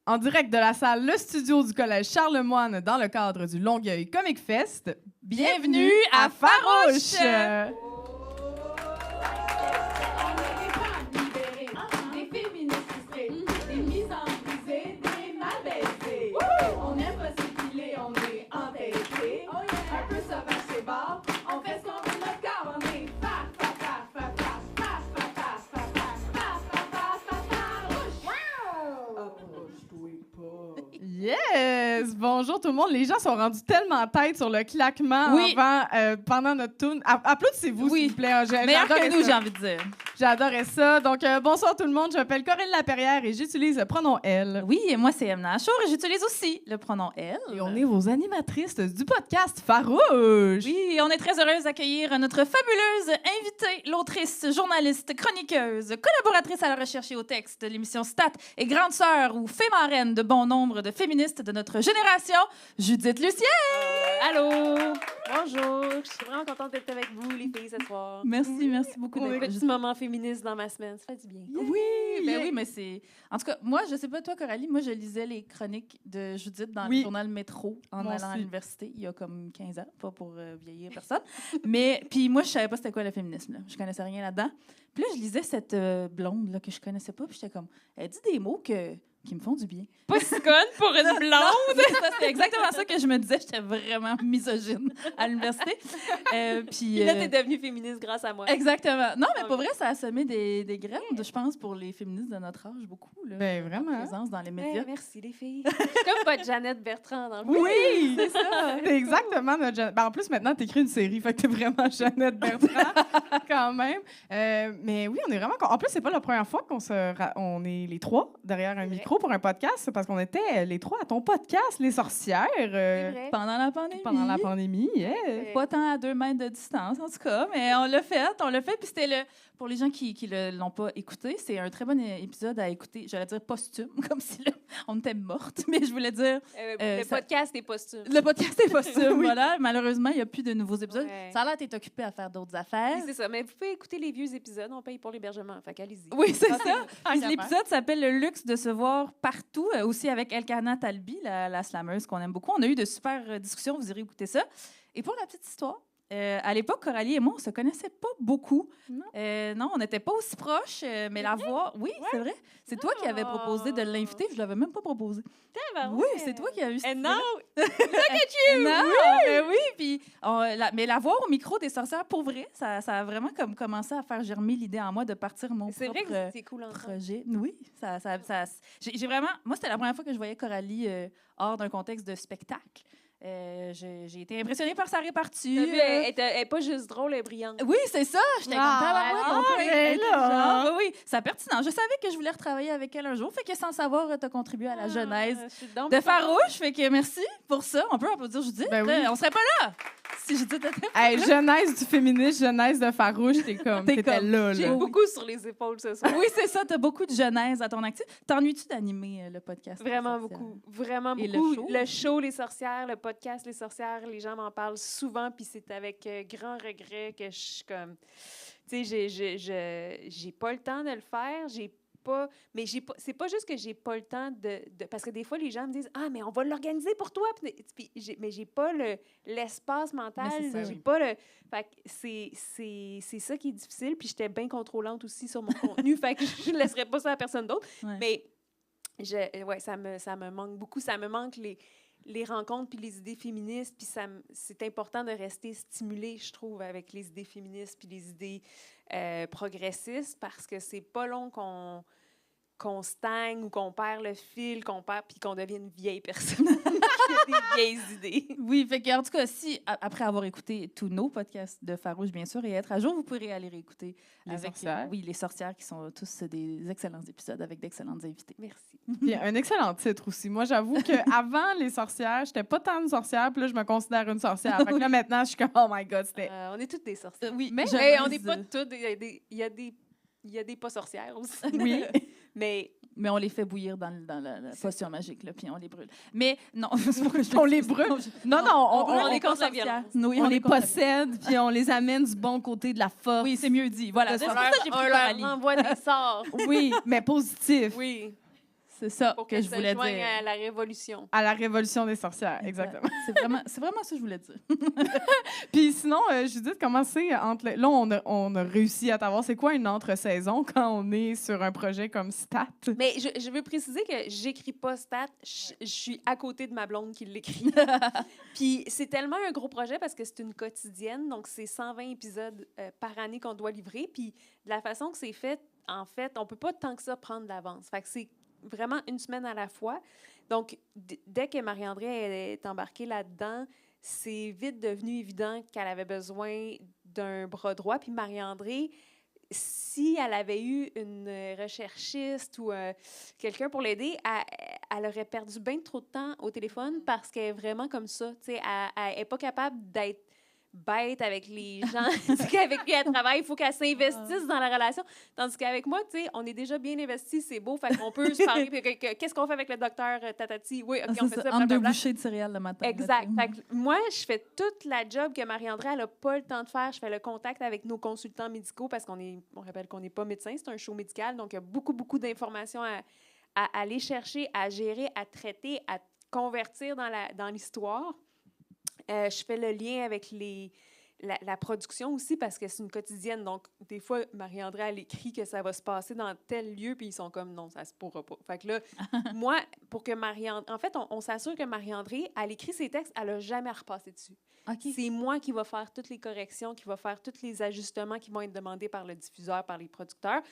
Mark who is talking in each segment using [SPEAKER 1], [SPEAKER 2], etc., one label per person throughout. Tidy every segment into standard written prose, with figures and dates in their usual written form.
[SPEAKER 1] En direct de la salle Le Studio du Collège Charlemagne dans le cadre du Longueuil Comic Fest, bienvenue à Farouche!
[SPEAKER 2] Des féministes des mises en brisée, des mal baisées. On aime recycler, on est entêtés. Un peu sauvage c'est bon, on fait ce qu'on veut de notre corps, on est
[SPEAKER 1] Yes! Bonjour tout le monde. Les gens sont rendus tellement tête sur le claquement pendant notre tourne. Applaudissez-vous, s'il vous plaît.
[SPEAKER 3] Meilleur que nous, j'ai envie de dire.
[SPEAKER 1] J'adorais ça. Donc, bonsoir tout le monde. Je m'appelle Corinne Laperrière et j'utilise le pronom elle.
[SPEAKER 3] Oui, et moi, c'est Emna Achour et j'utilise aussi le pronom elle.
[SPEAKER 1] Et on est vos animatrices du podcast Farouche.
[SPEAKER 3] Oui, on est très heureuse d'accueillir notre fabuleuse invitée, l'autrice, journaliste, chroniqueuse, collaboratrice à la recherche et au texte de l'émission Stat et grande sœur ou fée marraine de bon nombre de féministes de notre génération, Judith Lucien!
[SPEAKER 4] Allô! Bonjour! Je suis vraiment contente d'être avec vous, les filles, ce soir.
[SPEAKER 3] Merci beaucoup
[SPEAKER 4] Un
[SPEAKER 3] d'être
[SPEAKER 4] petit moment féministe dans ma semaine, ça fait du bien.
[SPEAKER 3] Oui, mais c'est... En tout cas, moi, je sais pas toi, Coralie, moi, je lisais les chroniques de Judith dans le journal Métro en allant à l'université, il y a comme 15 ans, pas pour vieillir personne. Mais, puis moi, je savais pas c'était quoi le féminisme, là. Je connaissais rien là-dedans. Puis là, je lisais cette blonde, là, que je connaissais pas, puis j'étais comme, elle dit des mots qui me font du bien.
[SPEAKER 4] Pas si conne pour une blonde!
[SPEAKER 3] C'est exactement ça que je me disais. J'étais vraiment misogyne à l'université. Puis
[SPEAKER 4] là, t'es devenue féministe grâce à moi.
[SPEAKER 3] Exactement. Non, mais pour vrai, ça a semé des graines, je pense, pour les féministes de notre âge, beaucoup. Là,
[SPEAKER 1] ben, vraiment.
[SPEAKER 3] Présence dans les médias.
[SPEAKER 4] Merci, les filles. Comme votre Jeannette Bertrand dans le film.
[SPEAKER 1] Oui, c'est ça. T'es exactement notre Jeannette. Ben, en plus, maintenant, t'écris une série, fait que t'es vraiment Jeannette Bertrand, quand même. Mais oui, on est vraiment... En plus, c'est pas la première fois on est les trois derrière un micro pour un podcast, parce qu'on était les trois à ton podcast, Les Sorcières,
[SPEAKER 3] pendant la pandémie.
[SPEAKER 1] Pendant la pandémie,
[SPEAKER 3] Pas tant à 2 mètres de distance, en tout cas, mais on l'a fait, puis c'était pour les gens qui l'ont pas écouté, c'est un très bon épisode à écouter, j'allais dire posthume, comme si on était morte, mais je voulais dire...
[SPEAKER 4] le podcast est posthume.
[SPEAKER 3] Le podcast est posthume,
[SPEAKER 1] Oui.
[SPEAKER 3] Voilà. Malheureusement, il n'y a plus de nouveaux épisodes.
[SPEAKER 4] Ouais.
[SPEAKER 3] Ça a l'air d'être occupé à faire d'autres affaires.
[SPEAKER 4] Oui, c'est ça, mais vous pouvez écouter les vieux épisodes, on paye pour l'hébergement, fait qu'allez-y.
[SPEAKER 3] Oui, c'est ça. Puis
[SPEAKER 1] Puis
[SPEAKER 3] l'épisode s'appelle « Le luxe de se voir partout », aussi avec Elkana Talbi, la slameuse qu'on aime beaucoup. On a eu de super discussions, vous irez écouter ça. Et pour la petite histoire, à l'époque, Coralie et moi, on se connaissait pas beaucoup. Non, on n'était pas aussi proches, mais la voix... Oui, c'est vrai. C'est toi qui avais proposé de l'inviter, je l'avais même pas proposé. Oui, c'est toi qui as eu...
[SPEAKER 4] And now,
[SPEAKER 3] look at you! Non, oui, puis... mais la voix au micro des sorcières, pour vrai, ça a vraiment comme commencé à faire germer l'idée en moi de partir mon
[SPEAKER 4] c'est vrai
[SPEAKER 3] propre
[SPEAKER 4] que c'est cool ensemble.
[SPEAKER 3] projet. Oui, j'ai vraiment... Moi, c'était la première fois que je voyais Coralie hors d'un contexte de spectacle. J'ai été impressionnée par sa répartie.
[SPEAKER 4] Elle est pas juste drôle, elle est brillante.
[SPEAKER 3] Oui, c'est ça. J'étais comme
[SPEAKER 1] mais là!
[SPEAKER 3] Oui, c'est pertinent. Je savais que je voulais retravailler avec elle un jour. Fait que sans le savoir, t'as contribué à la genèse de Farouche. Fait que merci pour ça. On peut applaudir Judith.
[SPEAKER 1] Ben oui.
[SPEAKER 3] On serait pas là si Judith était pas
[SPEAKER 1] Hey, jeunesse du féminisme, jeunesse de Farouche, t'étais là.
[SPEAKER 4] J'ai beaucoup sur les épaules ce soir.
[SPEAKER 3] Oui, c'est ça. T'as beaucoup de genèse à ton actif. T'ennuies-tu d'animer le podcast?
[SPEAKER 4] Vraiment beaucoup. Vraiment
[SPEAKER 3] Et
[SPEAKER 4] beaucoup. Le show Les Sorcières, le podcast Les Sorcières, les gens m'en parlent souvent, puis c'est avec grand regret que je suis comme... Tu sais, j'ai pas le temps de le faire, mais c'est pas juste que j'ai pas le temps parce que des fois, les gens me disent « Ah, mais on va l'organiser pour toi! » Mais j'ai pas l'espace mental, j'ai pas le... Fait que c'est ça qui est difficile, puis j'étais bien contrôlante aussi sur mon contenu, fait que je ne laisserais pas ça à personne d'autre.
[SPEAKER 3] Ouais.
[SPEAKER 4] Mais ça me manque beaucoup, ça me manque les rencontres puis les idées féministes, puis c'est important de rester stimulé, je trouve, avec les idées féministes puis les idées progressistes, parce que c'est pas long qu'on stagne ou qu'on perd le fil, puis qu'on devient une vieille personne qui a des vieilles idées.
[SPEAKER 3] Oui, fait que, en tout cas, si, après avoir écouté tous nos podcasts de Farouche, bien sûr, et être à jour, vous pourrez aller réécouter
[SPEAKER 1] Les Sorcières.
[SPEAKER 3] Oui, Les Sorcières, qui sont tous des excellents épisodes avec d'excellentes invités.
[SPEAKER 4] Merci.
[SPEAKER 1] Puis un excellent titre aussi. Moi, j'avoue qu'avant Les Sorcières, j'étais pas tant une sorcière, puis là, je me considère une sorcière. Fait que là, maintenant, je suis comme, oh my God, c'était...
[SPEAKER 4] On est toutes des sorcières.
[SPEAKER 3] Oui,
[SPEAKER 4] Mais
[SPEAKER 3] je
[SPEAKER 4] on
[SPEAKER 3] brise-
[SPEAKER 4] n'est pas toutes. Il y a des pas sorcières aussi.
[SPEAKER 1] Oui.
[SPEAKER 4] Mais
[SPEAKER 3] Mais on les fait bouillir dans la potion magique, là, puis on les brûle. Mais non, c'est pas que je
[SPEAKER 1] On les brûle? Non,
[SPEAKER 4] on est
[SPEAKER 3] est
[SPEAKER 4] contre la violence.
[SPEAKER 3] Oui,
[SPEAKER 1] on les
[SPEAKER 3] contre la
[SPEAKER 1] possède, puis on les amène du bon côté de la force.
[SPEAKER 3] Oui, c'est mieux dit. Voilà, c'est pour ça que j'ai pris
[SPEAKER 4] on
[SPEAKER 3] Coralie.
[SPEAKER 4] leur envoie des sorts.
[SPEAKER 1] Oui, mais positif.
[SPEAKER 4] Oui.
[SPEAKER 3] C'est ça
[SPEAKER 4] pour
[SPEAKER 3] que je voulais
[SPEAKER 4] joigne
[SPEAKER 3] dire.
[SPEAKER 4] à la révolution.
[SPEAKER 1] À la révolution des sorcières, exactement.
[SPEAKER 3] C'est vraiment ça que je voulais dire.
[SPEAKER 1] Puis sinon, Judith, comment c'est entre... Là, on a réussi à t'avoir. C'est quoi une entre-saison quand on est sur un projet comme Stat?
[SPEAKER 4] Mais je veux préciser que j'écris pas Stat, je suis à côté de ma blonde qui l'écrit. Puis c'est tellement un gros projet parce que c'est une quotidienne, donc c'est 120 épisodes par année qu'on doit livrer. Puis de la façon que c'est fait, en fait, on peut pas tant que ça prendre d'avance. Fait que c'est vraiment une semaine à la fois. Donc, dès que Marie-André est embarquée là-dedans, c'est vite devenu évident qu'elle avait besoin d'un bras droit. Puis Marie-André, si elle avait eu une recherchiste ou quelqu'un pour l'aider, elle aurait perdu bien trop de temps au téléphone parce qu'elle est vraiment comme ça. Elle n'est pas capable d'être bête avec les gens avec qui elle travaille. Il faut qu'elle s'investisse dans la relation. Tandis qu'avec moi, on est déjà bien investis, c'est beau, fait qu'on peut se parler. Puis, qu'est-ce qu'on fait avec le docteur Tatati? Oui, OK, on fait ça.
[SPEAKER 3] Entre deux
[SPEAKER 4] blablabla.
[SPEAKER 3] bouchées de céréales le matin.
[SPEAKER 4] Exact. Fait que moi, je fais toute la job que Marie-André, elle n'a pas le temps de faire. Je fais le contact avec nos consultants médicaux parce on rappelle qu'on n'est pas médecin, c'est un show médical. Donc, il y a beaucoup, beaucoup d'informations à aller chercher, à gérer, à traiter, à convertir dans l'histoire. Je fais le lien avec la production aussi parce que c'est une quotidienne. Donc, des fois, Marie-André, elle écrit que ça va se passer dans tel lieu, puis ils sont comme, non, ça se pourra pas. Fait que là, moi, pour que Marie-André... En fait, on s'assure que Marie-André, elle écrit ses textes, elle n'a jamais à repasser dessus.
[SPEAKER 3] Okay.
[SPEAKER 4] C'est moi qui va faire toutes les corrections, qui va faire tous les ajustements qui vont être demandés par le diffuseur, par les producteurs.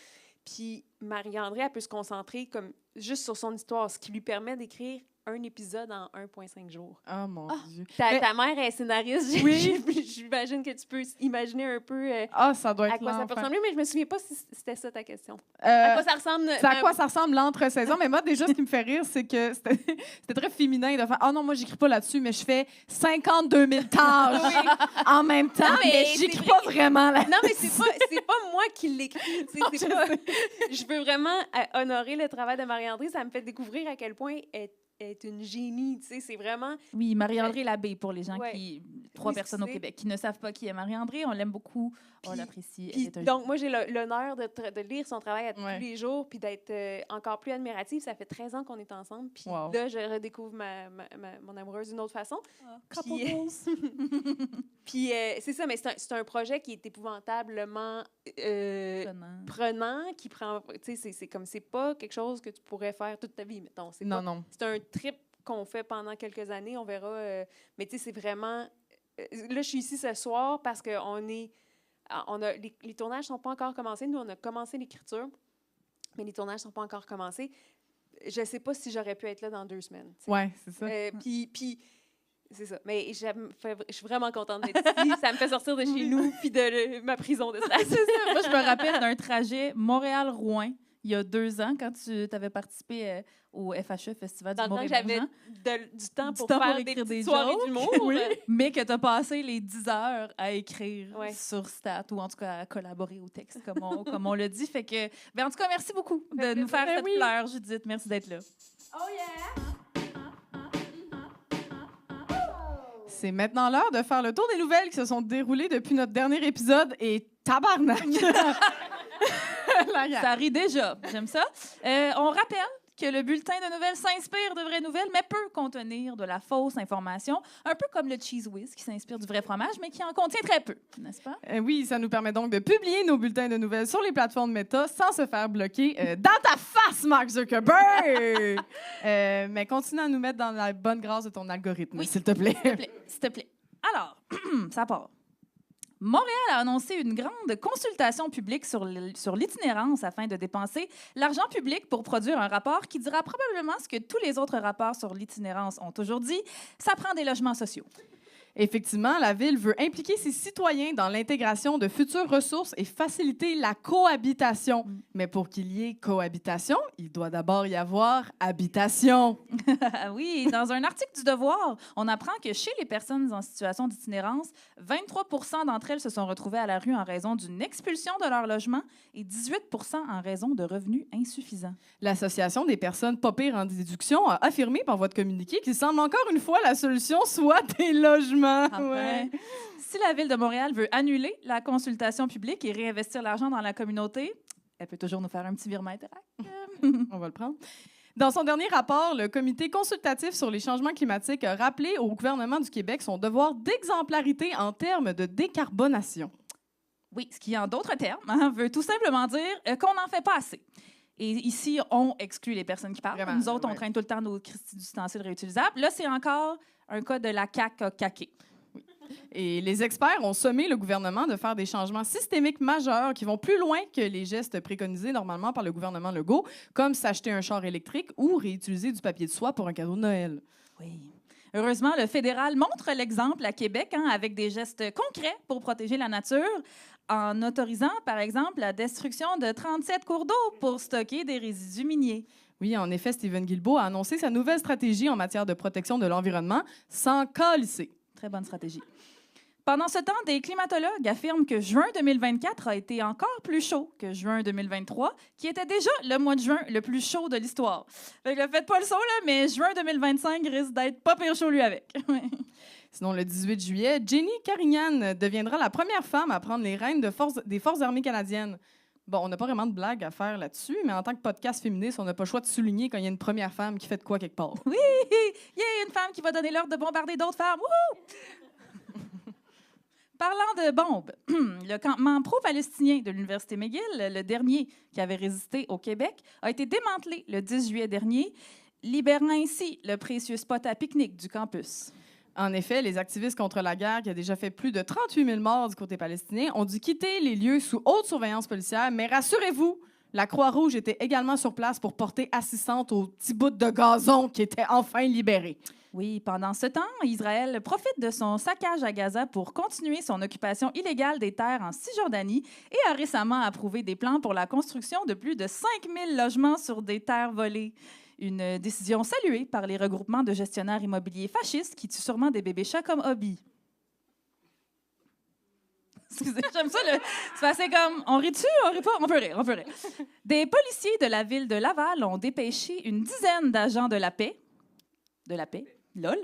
[SPEAKER 4] Puis Marie-André, elle peut se concentrer comme juste sur son histoire, ce qui lui permet d'écrire un épisode en 1,5 jours.
[SPEAKER 1] Oh mon Dieu.
[SPEAKER 4] Ta mère est scénariste.
[SPEAKER 1] Oui.
[SPEAKER 4] J'imagine que tu peux imaginer un peu
[SPEAKER 1] ça doit être
[SPEAKER 4] à quoi ça peut ressembler, mais je me souviens pas si c'était ça ta question. À quoi ça ressemble?
[SPEAKER 1] C'est à quoi ça ressemble l'entre-saison. Mais moi, déjà, ce qui me fait rire, c'est que c'était très féminin de faire « Ah non, moi, j'écris pas là-dessus, mais je fais 52 000 tâches en même temps,
[SPEAKER 4] Non, mais
[SPEAKER 1] j'écris pas vraiment là-dessus. »
[SPEAKER 4] Non, mais c'est pas moi qui l'écris. Je veux vraiment honorer le travail de Marie-André. Ça me fait découvrir à quel point elle est une génie, c'est vraiment...
[SPEAKER 3] Oui, Marie-André Labbé, pour les gens trois
[SPEAKER 4] oui,
[SPEAKER 3] personnes au Québec qui ne savent pas qui est Marie-André, on l'aime beaucoup, on l'apprécie.
[SPEAKER 4] Donc, moi, j'ai l'honneur de lire son travail tous les jours, puis d'être encore plus admirative. Ça fait 13 ans qu'on est ensemble, puis là, je redécouvre mon amoureuse d'une autre façon. Puis, c'est ça, mais c'est un projet qui est épouvantablement prenant, qui prend... Tu sais, c'est pas quelque chose que tu pourrais faire toute ta vie, mettons.
[SPEAKER 1] Non.
[SPEAKER 4] C'est un trip qu'on fait pendant quelques années, on verra. Mais tu sais, c'est vraiment... là, je suis ici ce soir parce que les tournages sont pas encore commencés. Nous, on a commencé l'écriture, mais les tournages sont pas encore commencés. Je sais pas si j'aurais pu être là dans 2 semaines.
[SPEAKER 1] Oui, c'est ça.
[SPEAKER 4] Puis c'est ça. Mais je suis vraiment contente d'être ici. Ça me fait sortir de chez nous puis de ma prison de stress.
[SPEAKER 3] C'est ça. Moi, je me rappelle d'un trajet Montréal-Rouen il y a 2 ans, quand tu avais participé au FHE, Festival du
[SPEAKER 4] Dans le temps que
[SPEAKER 3] Mont-Rémourant.
[SPEAKER 4] j'avais du temps pour
[SPEAKER 3] temps
[SPEAKER 4] faire
[SPEAKER 3] pour
[SPEAKER 4] des
[SPEAKER 3] écrire des
[SPEAKER 4] petites soirées
[SPEAKER 3] jokes.
[SPEAKER 4] d'humour.
[SPEAKER 3] Oui. Mais que tu as passé les 10 heures à écrire sur Stat, ou en tout cas à collaborer au texte, comme on le dit. Fait que, en tout cas, merci beaucoup de nous faire cette fleur, Judith. Merci d'être là.
[SPEAKER 2] Oh yeah!
[SPEAKER 1] C'est maintenant l'heure de faire le tour des nouvelles qui se sont déroulées depuis notre dernier épisode et tabarnak!
[SPEAKER 3] Ça rit déjà. J'aime ça. On rappelle que le bulletin de nouvelles s'inspire de vraies nouvelles, mais peut contenir de la fausse information, un peu comme le Cheese Whiz qui s'inspire du vrai fromage, mais qui en contient très peu, n'est-ce pas?
[SPEAKER 1] Oui, ça nous permet donc de publier nos bulletins de nouvelles sur les plateformes Meta sans se faire bloquer dans ta face, Mark Zuckerberg! Mais continue à nous mettre dans la bonne grâce de ton algorithme, s'il te plaît.
[SPEAKER 3] S'il te plaît. Alors, ça part. Montréal a annoncé une grande consultation publique sur l'itinérance afin de dépenser l'argent public pour produire un rapport qui dira probablement ce que tous les autres rapports sur l'itinérance ont toujours dit, ça prend des logements sociaux.
[SPEAKER 1] Effectivement, la Ville veut impliquer ses citoyens dans l'intégration de futures ressources et faciliter la cohabitation. Mais pour qu'il y ait cohabitation, il doit d'abord y avoir habitation.
[SPEAKER 3] Oui, dans un article du Devoir, on apprend que chez les personnes en situation d'itinérance, 23 % d'entre elles se sont retrouvées à la rue en raison d'une expulsion de leur logement et 18 % en raison de revenus insuffisants.
[SPEAKER 1] L'Association des personnes pas pires en déduction a affirmé par voie de communiqué qu'il semble encore une fois la solution soit des logements.
[SPEAKER 3] Ouais. Si la Ville de Montréal veut annuler la consultation publique et réinvestir l'argent dans la communauté, elle peut toujours nous faire un petit virement Interac.
[SPEAKER 1] On va le prendre. Dans son dernier rapport, le Comité consultatif sur les changements climatiques a rappelé au gouvernement du Québec son devoir d'exemplarité en termes de décarbonation.
[SPEAKER 3] Oui, ce qui, en d'autres termes, veut tout simplement dire qu'on n'en fait pas assez. Et ici, on exclut les personnes qui parlent.
[SPEAKER 1] Vraiment,
[SPEAKER 3] Nous autres, on
[SPEAKER 1] ouais.
[SPEAKER 3] traîne tout le temps nos ustensiles réutilisables. Là, c'est encore un cas de la CAQ a caqué.
[SPEAKER 1] Et les experts ont sommé le gouvernement de faire des changements systémiques majeurs qui vont plus loin que les gestes préconisés normalement par le gouvernement Legault, comme s'acheter un char électrique ou réutiliser du papier de soie pour un cadeau de Noël.
[SPEAKER 3] Oui. Heureusement, le fédéral montre l'exemple à Québec avec des gestes concrets pour protéger la nature, en autorisant, par exemple, la destruction de 37 cours d'eau pour stocker des résidus miniers.
[SPEAKER 1] Oui, en effet, Stephen Guilbeault a annoncé sa nouvelle stratégie en matière de protection de l'environnement sans calisser.
[SPEAKER 3] Très bonne stratégie. Pendant ce temps, des climatologues affirment que juin 2024 a été encore plus chaud que juin 2023, qui était déjà le mois de juin le plus chaud de l'histoire. Fait que faites pas le saut, là, mais juin 2025 risque d'être pas pire chaud, lui, avec.
[SPEAKER 1] Sinon, le 18 juillet, Jenny Carignan deviendra la première femme à prendre les rênes des Forces armées canadiennes. Bon, on n'a pas vraiment de blague à faire là-dessus, mais en tant que podcast féministe, on n'a pas le choix de souligner quand il y a une première femme qui fait de quoi quelque part.
[SPEAKER 3] Oui! Il y a une femme qui va donner l'ordre de bombarder d'autres femmes. Wouhou! Parlant de bombes, le campement pro-palestinien de l'Université McGill, le dernier qui avait résisté au Québec, a été démantelé le 10 juillet dernier, libérant ainsi le précieux spot à pique-nique du campus.
[SPEAKER 1] En effet, les activistes contre la guerre, qui a déjà fait plus de 38 000 morts du côté palestinien, ont dû quitter les lieux sous haute surveillance policière. Mais rassurez-vous, la Croix-Rouge était également sur place pour porter assistance aux petits bouts de gazon qui étaient enfin libérés.
[SPEAKER 3] Oui, pendant ce temps, Israël profite de son saccage à Gaza pour continuer son occupation illégale des terres en Cisjordanie et a récemment approuvé des plans pour la construction de plus de 5 000 logements sur des terres volées. Une décision saluée par les regroupements de gestionnaires immobiliers fascistes qui tuent sûrement des bébés chats comme hobby. Excusez, j'aime ça. C'est assez comme, on rit-tu, on rit pas? On peut rire, on peut rire. Des policiers de la ville de Laval ont dépêché une dizaine d'agents de la paix, lol,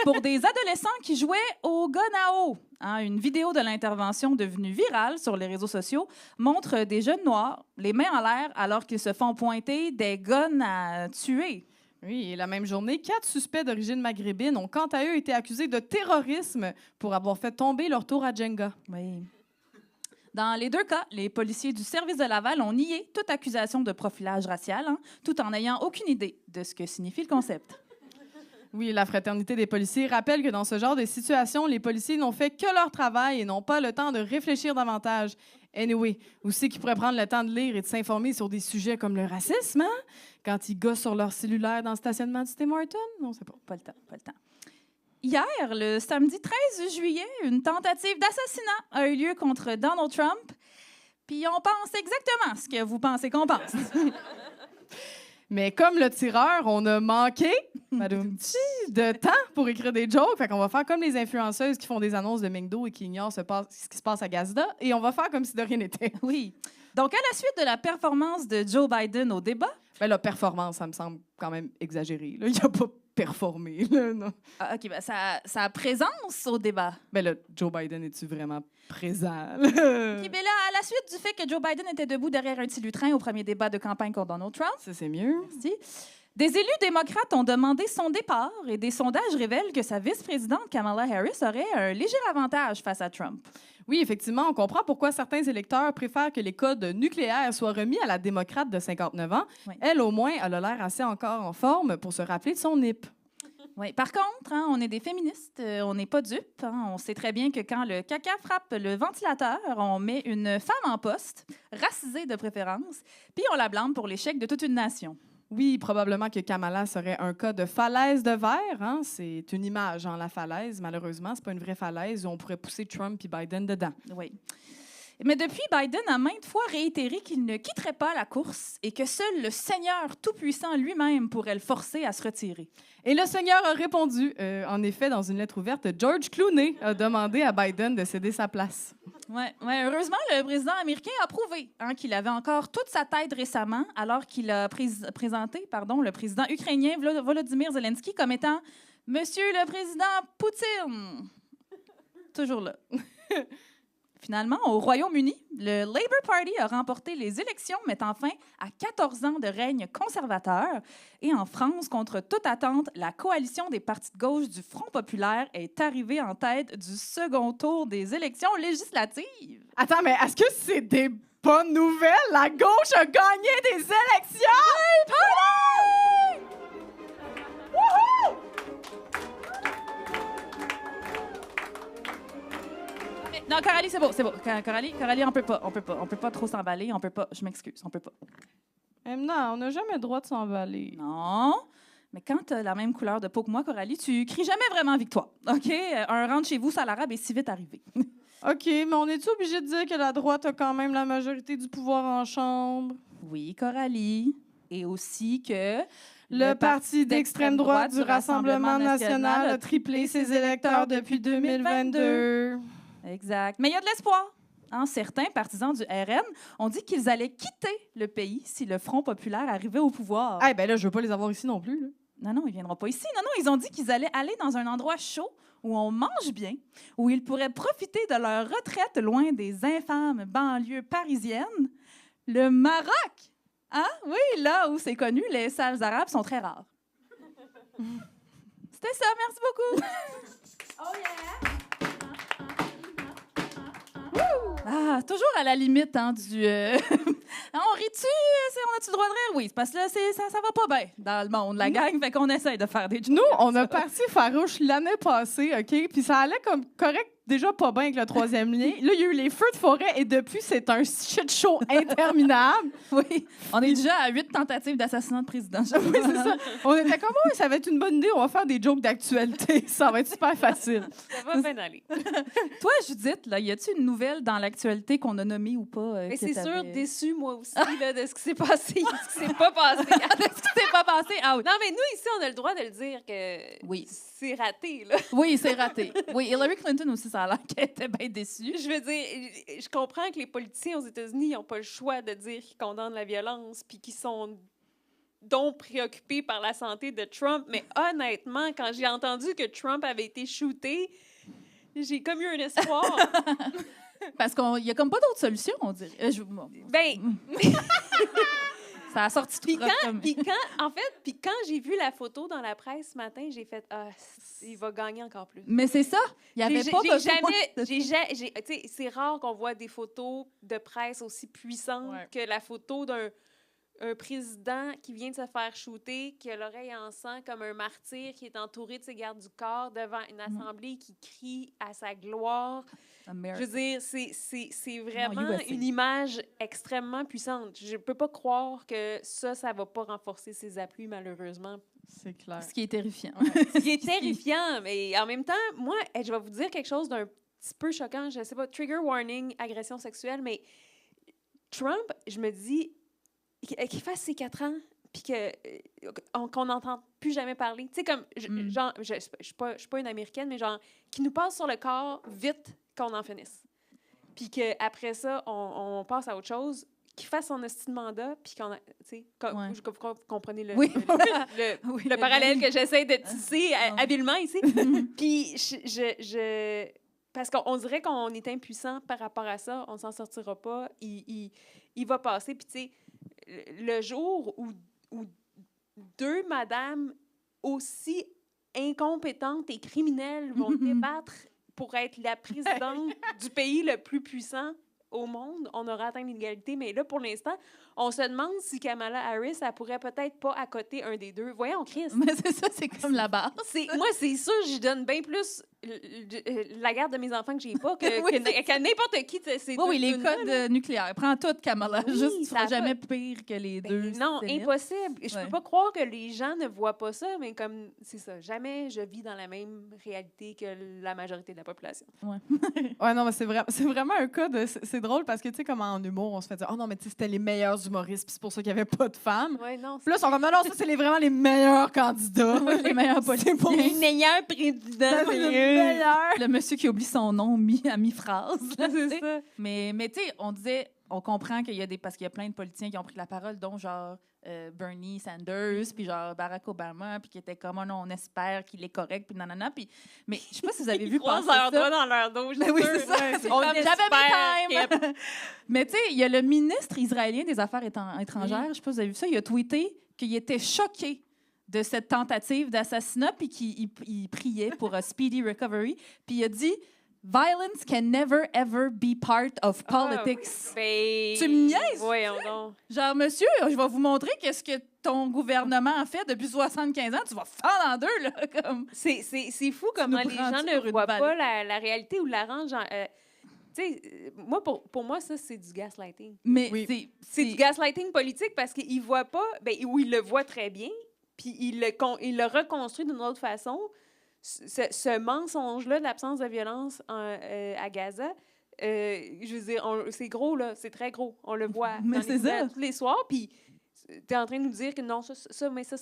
[SPEAKER 3] pour des adolescents qui jouaient au gun à eau. Une vidéo de l'intervention devenue virale sur les réseaux sociaux montre des jeunes noirs, les mains en l'air, alors qu'ils se font pointer des guns à tuer.
[SPEAKER 1] Oui, et la même journée, 4 suspects d'origine maghrébine ont quant à eux été accusés de terrorisme pour avoir fait tomber leur tour à Jenga.
[SPEAKER 3] Oui. Dans les deux cas, les policiers du service de Laval ont nié toute accusation de profilage racial, tout en n'ayant aucune idée de ce que signifie le concept.
[SPEAKER 1] Oui, la Fraternité des policiers rappelle que dans ce genre de situation, les policiers n'ont fait que leur travail et n'ont pas le temps de réfléchir davantage. Anyway, aussi qu'ils pourraient prendre le temps de lire et de s'informer sur des sujets comme le racisme, quand ils gossent sur leur cellulaire dans le stationnement du Tim Hortons? Non, c'est pas.
[SPEAKER 3] Pas le temps. Hier, le samedi 13 juillet, une tentative d'assassinat a eu lieu contre Donald Trump. Puis on pense exactement ce que vous pensez qu'on pense.
[SPEAKER 1] Mais comme le tireur, on a manqué de temps pour écrire des jokes. Fait qu'on va faire comme les influenceuses qui font des annonces de McDo et qui ignorent ce qui se passe à Gazda. Et on va faire comme si de rien n'était.
[SPEAKER 3] Oui. Donc, à la suite de la performance de Joe Biden au débat...
[SPEAKER 1] Ben, la performance, ça me semble quand même exagéré. Là. Il n'a pas performé. Là, non.
[SPEAKER 3] OK, ben sa présence au débat.
[SPEAKER 1] Ben là, Joe Biden, es-tu vraiment présent?
[SPEAKER 3] OK, ben là, à la suite du fait que Joe Biden était debout derrière un petit lutrin au premier débat de campagne contre Donald Trump...
[SPEAKER 1] Ça, c'est mieux.
[SPEAKER 3] Merci. Des élus démocrates ont demandé son départ et des sondages révèlent que sa vice-présidente Kamala Harris aurait un léger avantage face à Trump.
[SPEAKER 1] Oui, effectivement, on comprend pourquoi certains électeurs préfèrent que les codes nucléaires soient remis à la démocrate de 59 ans.
[SPEAKER 3] Oui.
[SPEAKER 1] Elle, au moins, elle a l'air assez encore en forme pour se rappeler de son NIP.
[SPEAKER 3] Oui. Par contre, on est des féministes, on n'est pas dupes. On sait très bien que quand le caca frappe le ventilateur, on met une femme en poste, racisée de préférence, puis on la blâme pour l'échec de toute une nation.
[SPEAKER 1] Oui, probablement que Kamala serait un cas de falaise de verre. C'est une image, la falaise. Malheureusement, c'est pas une vraie falaise où on pourrait pousser Trump et Biden dedans.
[SPEAKER 3] Oui. Mais depuis, Biden a maintes fois réitéré qu'il ne quitterait pas la course et que seul le Seigneur Tout-Puissant lui-même pourrait le forcer à se retirer.
[SPEAKER 1] Et le Seigneur a répondu. En effet, dans une lettre ouverte, George Clooney a demandé à Biden de céder sa place.
[SPEAKER 3] Ouais, heureusement, le président américain a prouvé qu'il avait encore toute sa tête récemment, alors qu'il a présenté le président ukrainien Volodymyr Zelensky comme étant « Monsieur le président Poutine ». Toujours là. Finalement, au Royaume-Uni, le Labour Party a remporté les élections, mettant fin à 14 ans de règne conservateur. Et en France, contre toute attente, la coalition des partis de gauche du Front populaire est arrivée en tête du second tour des élections législatives.
[SPEAKER 1] Attends, mais est-ce que c'est des bonnes nouvelles? La gauche a gagné des élections!
[SPEAKER 3] Non, Coralie, c'est beau. Coralie, on peut pas trop s'emballer, on peut pas. Je m'excuse, on peut pas.
[SPEAKER 1] Non, on n'a jamais le droit de s'emballer.
[SPEAKER 3] Non. Mais quand tu as la même couleur de peau que moi, Coralie, tu cries jamais vraiment victoire. OK? Un rentre chez vous, ça l'arabe est si vite arrivé.
[SPEAKER 1] OK, mais on est-tu obligé de dire que la droite a quand même la majorité du pouvoir en Chambre?
[SPEAKER 3] Oui, Coralie. Et aussi que
[SPEAKER 1] Le parti d'extrême droite du Rassemblement national a triplé ses électeurs depuis 2022.
[SPEAKER 3] Exact. Mais il y a de l'espoir. Certains partisans du RN ont dit qu'ils allaient quitter le pays si le Front populaire arrivait au pouvoir.
[SPEAKER 1] Ah, ben là, je veux pas les avoir ici non plus. Là.
[SPEAKER 3] Non, ils viendront pas ici. Non, ils ont dit qu'ils allaient aller dans un endroit chaud où on mange bien, où ils pourraient profiter de leur retraite loin des infâmes banlieues parisiennes. Le Maroc! Oui, là où c'est connu, les salles arabes sont très rares. C'était ça, merci beaucoup.
[SPEAKER 2] Oh yeah!
[SPEAKER 3] Toujours à la limite du... on rit-tu? On a-tu le droit de rire? Oui, c'est parce que là, ça va pas bien dans le monde, la gang, fait qu'on essaye de faire des jokes.
[SPEAKER 1] Nous, on a parti farouche l'année passée, OK? Puis ça allait comme correct, déjà pas bien avec le troisième lien. Là, il y a eu les feux de forêt et depuis, c'est un shit show interminable.
[SPEAKER 3] Oui, on est déjà à 8 tentatives d'assassinat de président.
[SPEAKER 1] Oui, c'est ça. On était comme, oui, ça va être une bonne idée, on va faire des jokes d'actualité. Ça va être super facile.
[SPEAKER 4] Ça va bien aller.
[SPEAKER 3] Toi, Judith, là, y a-t-il une nouvelle dans l'actualité qu'on a nommée ou pas?
[SPEAKER 4] Mais c'est sûr, déçue, moi aussi, là, de ce qui s'est passé, de ce qui s'est pas passé.
[SPEAKER 3] De ce qui s'est pas passé? Ah oui.
[SPEAKER 4] Non, mais nous, ici, on a le droit de le dire que
[SPEAKER 3] Oui.
[SPEAKER 4] c'est raté, là.
[SPEAKER 3] Oui, c'est raté. Oui, Hillary Clinton aussi, ça a l'air qu'elle était bien déçue.
[SPEAKER 4] Je veux dire, je comprends que les politiciens aux États-Unis n'ont pas le choix de dire qu'ils condamnent la violence puis qu'ils sont donc préoccupés par la santé de Trump. Mais honnêtement, quand j'ai entendu que Trump avait été shooté, j'ai comme eu un espoir.
[SPEAKER 3] Parce qu'il y a comme pas d'autre solution, on dirait. Ça a sorti tout
[SPEAKER 4] Puis quand j'ai vu la photo dans la presse ce matin, j'ai fait il va gagner encore plus.
[SPEAKER 3] Mais c'est ça. Il y avait pas
[SPEAKER 4] c'est rare qu'on voit des photos de presse aussi puissantes que la photo d'un président qui vient de se faire shooter, qui a l'oreille en sang comme un martyr, qui est entouré de ses gardes du corps devant une assemblée qui crie à sa gloire. Je veux dire, c'est vraiment une image extrêmement puissante. Je ne peux pas croire que ça ne va pas renforcer ses appuis, malheureusement.
[SPEAKER 1] C'est clair.
[SPEAKER 3] Ce qui est terrifiant.
[SPEAKER 4] Ce qui est terrifiant, mais en même temps, moi, je vais vous dire quelque chose d'un petit peu choquant. Je ne sais pas, trigger warning, agression sexuelle, mais Trump, je me dis, qu'il fasse ses 4 ans, puis qu'on n'entende plus jamais parler. Tu sais, comme, genre, je ne suis pas une Américaine, mais genre, qui nous passe sur le corps vite qu'on en finisse. Puis qu'après ça, on passe à autre chose, qu'il fasse son esti de mandat, puis qu'on a, tu sais, vous comprenez le parallèle que j'essaie de tisser habilement ici. Puis parce qu'on dirait qu'on est impuissant par rapport à ça, on ne s'en sortira pas, il va passer, puis tu sais, le jour où 2 madames aussi incompétentes et criminelles vont débattre pour être la présidente du pays le plus puissant au monde, on aura atteint l'égalité. Mais là, pour l'instant, on se demande si Kamala Harris, elle pourrait peut-être pas accoter un des deux. Voyons, Chris.
[SPEAKER 3] Mais c'est ça, c'est comme la base.
[SPEAKER 4] Moi, c'est sûr, j'y donne bien plus la garde de mes enfants que j'ai pas que n'importe qui.
[SPEAKER 3] Oui, les codes nucléaires. Prends tout, Kamala.
[SPEAKER 4] Oui,
[SPEAKER 3] juste, tu seras jamais pire que les deux.
[SPEAKER 4] Non, impossible. Je peux pas croire que les gens ne voient pas ça, mais comme, c'est ça. Jamais je vis dans la même réalité que la majorité de la population.
[SPEAKER 1] Ouais, non, mais c'est vraiment un cas de... C'est drôle parce que, tu sais, comme en humour, on se fait dire « Oh non, mais tu sais, c'était les meilleurs humoristes, puis c'est pour ça qu'il n'y avait pas de femmes. »
[SPEAKER 4] Ouais, non.
[SPEAKER 1] Puis là, ils sont comme « Non, ça, c'est vraiment les meilleurs candidats. »
[SPEAKER 3] Les meilleurs politiciens.
[SPEAKER 4] Les meilleurs présidents.
[SPEAKER 3] Le monsieur qui oublie son nom à mi-phrase.
[SPEAKER 4] C'est ça.
[SPEAKER 3] Mais tu sais, on disait, on comprend qu'il y a parce qu'il y a plein de politiciens qui ont pris la parole, dont genre Bernie Sanders, puis genre Barack Obama, puis qui étaient comme, oh non, on espère qu'il est correct, puis nanana. Puis, mais je sais pas si vous avez vu passer
[SPEAKER 4] leur
[SPEAKER 3] ça.
[SPEAKER 4] doigt dans leur dos.
[SPEAKER 3] Ben oui, c'est ça.
[SPEAKER 4] On
[SPEAKER 3] J'avais
[SPEAKER 4] espère
[SPEAKER 3] mes time. Mais tu sais, il y a le ministre israélien des Affaires étrangères, je sais pas si vous avez vu ça, il a tweeté qu'il était choqué de cette tentative d'assassinat, puis qu'il priait pour a speedy recovery, puis il a dit « Violence can never ever be part of politics ». Tu me niaises?
[SPEAKER 4] Voyons donc.
[SPEAKER 3] Genre, monsieur, je vais vous montrer qu'est-ce que ton gouvernement a fait depuis 75 ans. Tu vas fendre en deux, là. Comme...
[SPEAKER 4] C'est fou comment
[SPEAKER 3] nous
[SPEAKER 4] les
[SPEAKER 3] prends-tu
[SPEAKER 4] gens ne
[SPEAKER 3] pour une
[SPEAKER 4] voient
[SPEAKER 3] balle?
[SPEAKER 4] pas la réalité ou l'arrangent. Tu sais, moi, pour moi, ça, c'est du gaslighting.
[SPEAKER 3] Mais
[SPEAKER 1] Oui.
[SPEAKER 4] C'est du gaslighting politique parce qu'ils ne voient pas, ou ils le voient très bien, puis ils le reconstruisent d'une autre façon. Ce mensonge-là de l'absence de violence à Gaza, je veux dire, c'est gros, là, c'est très gros. On le voit
[SPEAKER 3] Mais
[SPEAKER 4] dans
[SPEAKER 3] c'est
[SPEAKER 4] les
[SPEAKER 3] ça.
[SPEAKER 4] nouvelles tous les soirs, puis tu es en train de nous dire que non, ça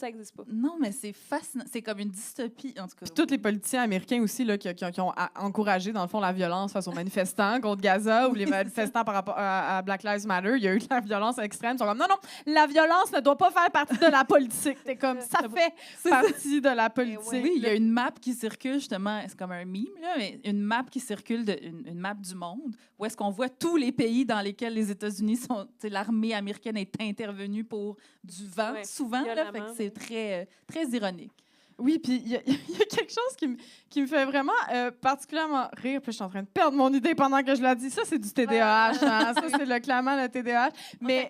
[SPEAKER 4] n'existe pas.
[SPEAKER 3] Non, mais c'est fascinant. C'est comme une dystopie, en tout cas.
[SPEAKER 1] Puis tous les politiciens américains aussi là, qui ont encouragé, dans le fond, la violence face aux manifestants contre Gaza ou les manifestants par rapport à Black Lives Matter. Il y a eu de la violence extrême. Ils sont comme, non, la violence ne doit pas faire partie de la politique. T'es comme, ça fait partie de la politique.
[SPEAKER 3] Oui, il y a une map qui circule, justement, c'est comme un meme, là, mais une map qui circule, une map du monde, où est-ce qu'on voit tous les pays dans lesquels les États-Unis sont... L'armée américaine est intervenue pour du vent, souvent, là, fait que c'est très, très ironique.
[SPEAKER 1] Oui, puis il y a quelque chose qui me fait vraiment particulièrement rire. Puis je suis en train de perdre mon idée pendant que je la dis. Ça, c'est du TDAH. Hein? Ça, c'est clairement le TDAH. Mais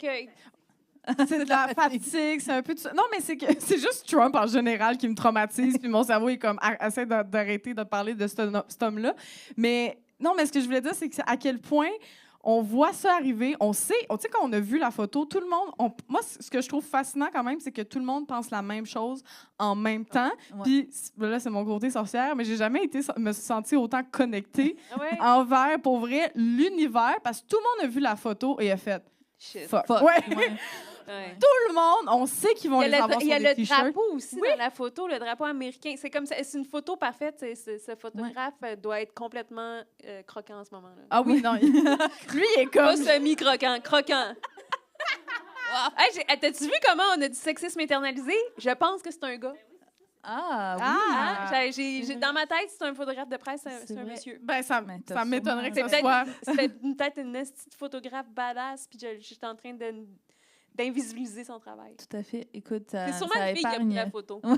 [SPEAKER 1] c'est de la fatigue, c'est un peu de ça. Non, mais c'est juste Trump en général qui me traumatise. Puis mon cerveau est comme essaie d'arrêter de parler de cet homme-là. Mais non, mais ce que je voulais dire, c'est que à quel point on voit ça arriver, on sait quand on a vu la photo, tout le monde... moi, ce que je trouve fascinant quand même, c'est que tout le monde pense la même chose en même temps.
[SPEAKER 3] Ouais.
[SPEAKER 1] Puis là, c'est mon côté sorcière, mais j'ai jamais me sentie autant connectée
[SPEAKER 4] Ouais.
[SPEAKER 1] envers, pour vrai, l'univers, parce que tout le monde a vu la photo et a fait
[SPEAKER 4] Shit.
[SPEAKER 1] fuck.
[SPEAKER 3] Fuck.
[SPEAKER 1] Ouais.
[SPEAKER 3] Ouais.
[SPEAKER 4] Ouais.
[SPEAKER 1] Tout le monde, on sait qu'ils vont les avoir
[SPEAKER 4] Il y
[SPEAKER 1] sur
[SPEAKER 4] a
[SPEAKER 1] des
[SPEAKER 4] le
[SPEAKER 1] t-shirts.
[SPEAKER 4] drapeau aussi dans la photo, le drapeau américain. C'est comme c'est une photo parfaite. Ce photographe doit être complètement croquant en ce moment-là.
[SPEAKER 1] Ah oui, non. Lui, il est
[SPEAKER 4] Pas
[SPEAKER 1] comme...
[SPEAKER 4] semi-croquant, croquant. Hey, t'as-tu vu comment on a du sexisme internalisé? Je pense que c'est un gars.
[SPEAKER 3] Ah, oui.
[SPEAKER 1] Ah.
[SPEAKER 4] J'ai dans ma tête, c'est un photographe de presse, c'est un
[SPEAKER 3] vrai.
[SPEAKER 4] monsieur.
[SPEAKER 1] Ben, ça
[SPEAKER 3] Mais t'as
[SPEAKER 1] m'étonnerait que
[SPEAKER 3] sûrement-
[SPEAKER 1] ce soit...
[SPEAKER 4] C'était peut-être une petite photographe badass, puis j'étais en train d'invisibiliser son travail.
[SPEAKER 3] Tout à fait. Écoute,
[SPEAKER 4] C'est sûrement
[SPEAKER 3] ça
[SPEAKER 4] une fille qui a pris
[SPEAKER 3] épargne...
[SPEAKER 4] la photo.
[SPEAKER 3] Oui,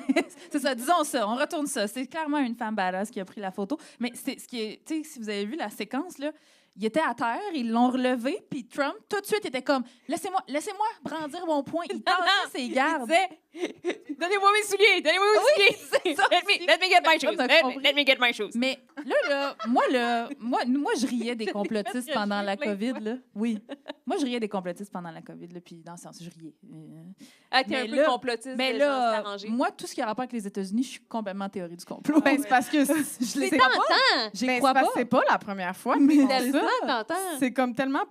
[SPEAKER 3] c'est ça. Disons ça. On retourne ça. C'est clairement une femme badass qui a pris la photo. Mais c'est ce qui est, tu sais, si vous avez vu la séquence là, il était à terre, ils l'ont relevé, puis Trump tout de suite était comme laissez-moi brandir mon poing. Il tendait ses gardes.
[SPEAKER 4] Donnez-moi mes souliers, donnez-moi mes souliers. Let me get my shoes.
[SPEAKER 3] On a compris.
[SPEAKER 4] Let me get my shoes.
[SPEAKER 3] Mais moi, je riais des complotistes pendant la COVID là. Oui, moi je riais des complotistes pendant la COVID là, puis dans le sens je riais.
[SPEAKER 4] Ah, t'es
[SPEAKER 3] Mais
[SPEAKER 4] un peu
[SPEAKER 3] là-
[SPEAKER 4] complotiste.
[SPEAKER 3] Mais
[SPEAKER 4] genre,
[SPEAKER 3] là,
[SPEAKER 4] c'est arrangé.
[SPEAKER 3] moi tout ce qui a rapport avec les États-Unis, je suis complètement théorie du complot.
[SPEAKER 1] Ben, c'est parce que
[SPEAKER 3] Je les
[SPEAKER 4] C'est
[SPEAKER 3] crois pas.
[SPEAKER 4] tentant.
[SPEAKER 3] Je
[SPEAKER 1] ben,
[SPEAKER 3] les crois
[SPEAKER 1] c'est parce
[SPEAKER 3] pas.
[SPEAKER 1] que c'est pas la première fois
[SPEAKER 3] Mais
[SPEAKER 1] qu'ils font
[SPEAKER 4] Tellement
[SPEAKER 1] ça.
[SPEAKER 4] tentant.
[SPEAKER 1] C'est comme tellement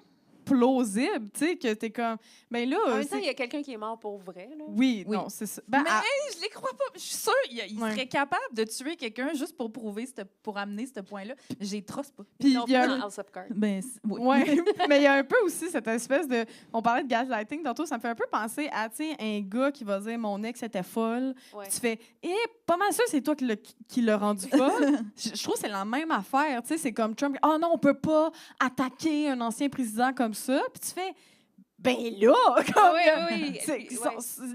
[SPEAKER 1] plausible, tu sais, que t'es comme... Ben là...
[SPEAKER 4] En même
[SPEAKER 1] c'est-
[SPEAKER 4] temps, il y a quelqu'un qui est mort pour vrai. Là.
[SPEAKER 1] Oui,
[SPEAKER 3] Oui.
[SPEAKER 1] non, c'est ça. Ben,
[SPEAKER 3] Mais
[SPEAKER 1] à-
[SPEAKER 3] je les crois pas. Je suis sûre il
[SPEAKER 1] Ouais.
[SPEAKER 3] serait capable de tuer quelqu'un juste pour prouver, pour amener ce point-là. J'ai trop pas.
[SPEAKER 1] puis
[SPEAKER 4] Non,
[SPEAKER 1] il y a...
[SPEAKER 4] dans House of Cards.
[SPEAKER 3] Ben, oui.
[SPEAKER 1] Ouais, mais il y a un peu aussi cette espèce de... On parlait de gaslighting tantôt, ça me fait un peu penser à, tu sais, un gars qui va dire « mon ex était folle
[SPEAKER 4] Ouais.
[SPEAKER 1] Tu fais « pas mal sûr c'est toi qui l'as rendu folle. » Je trouve que c'est la même affaire, tu sais, c'est comme Trump « Ah non, on peut pas attaquer un ancien président comme ça. » Puis tu fais « Ben là! »
[SPEAKER 4] Oui.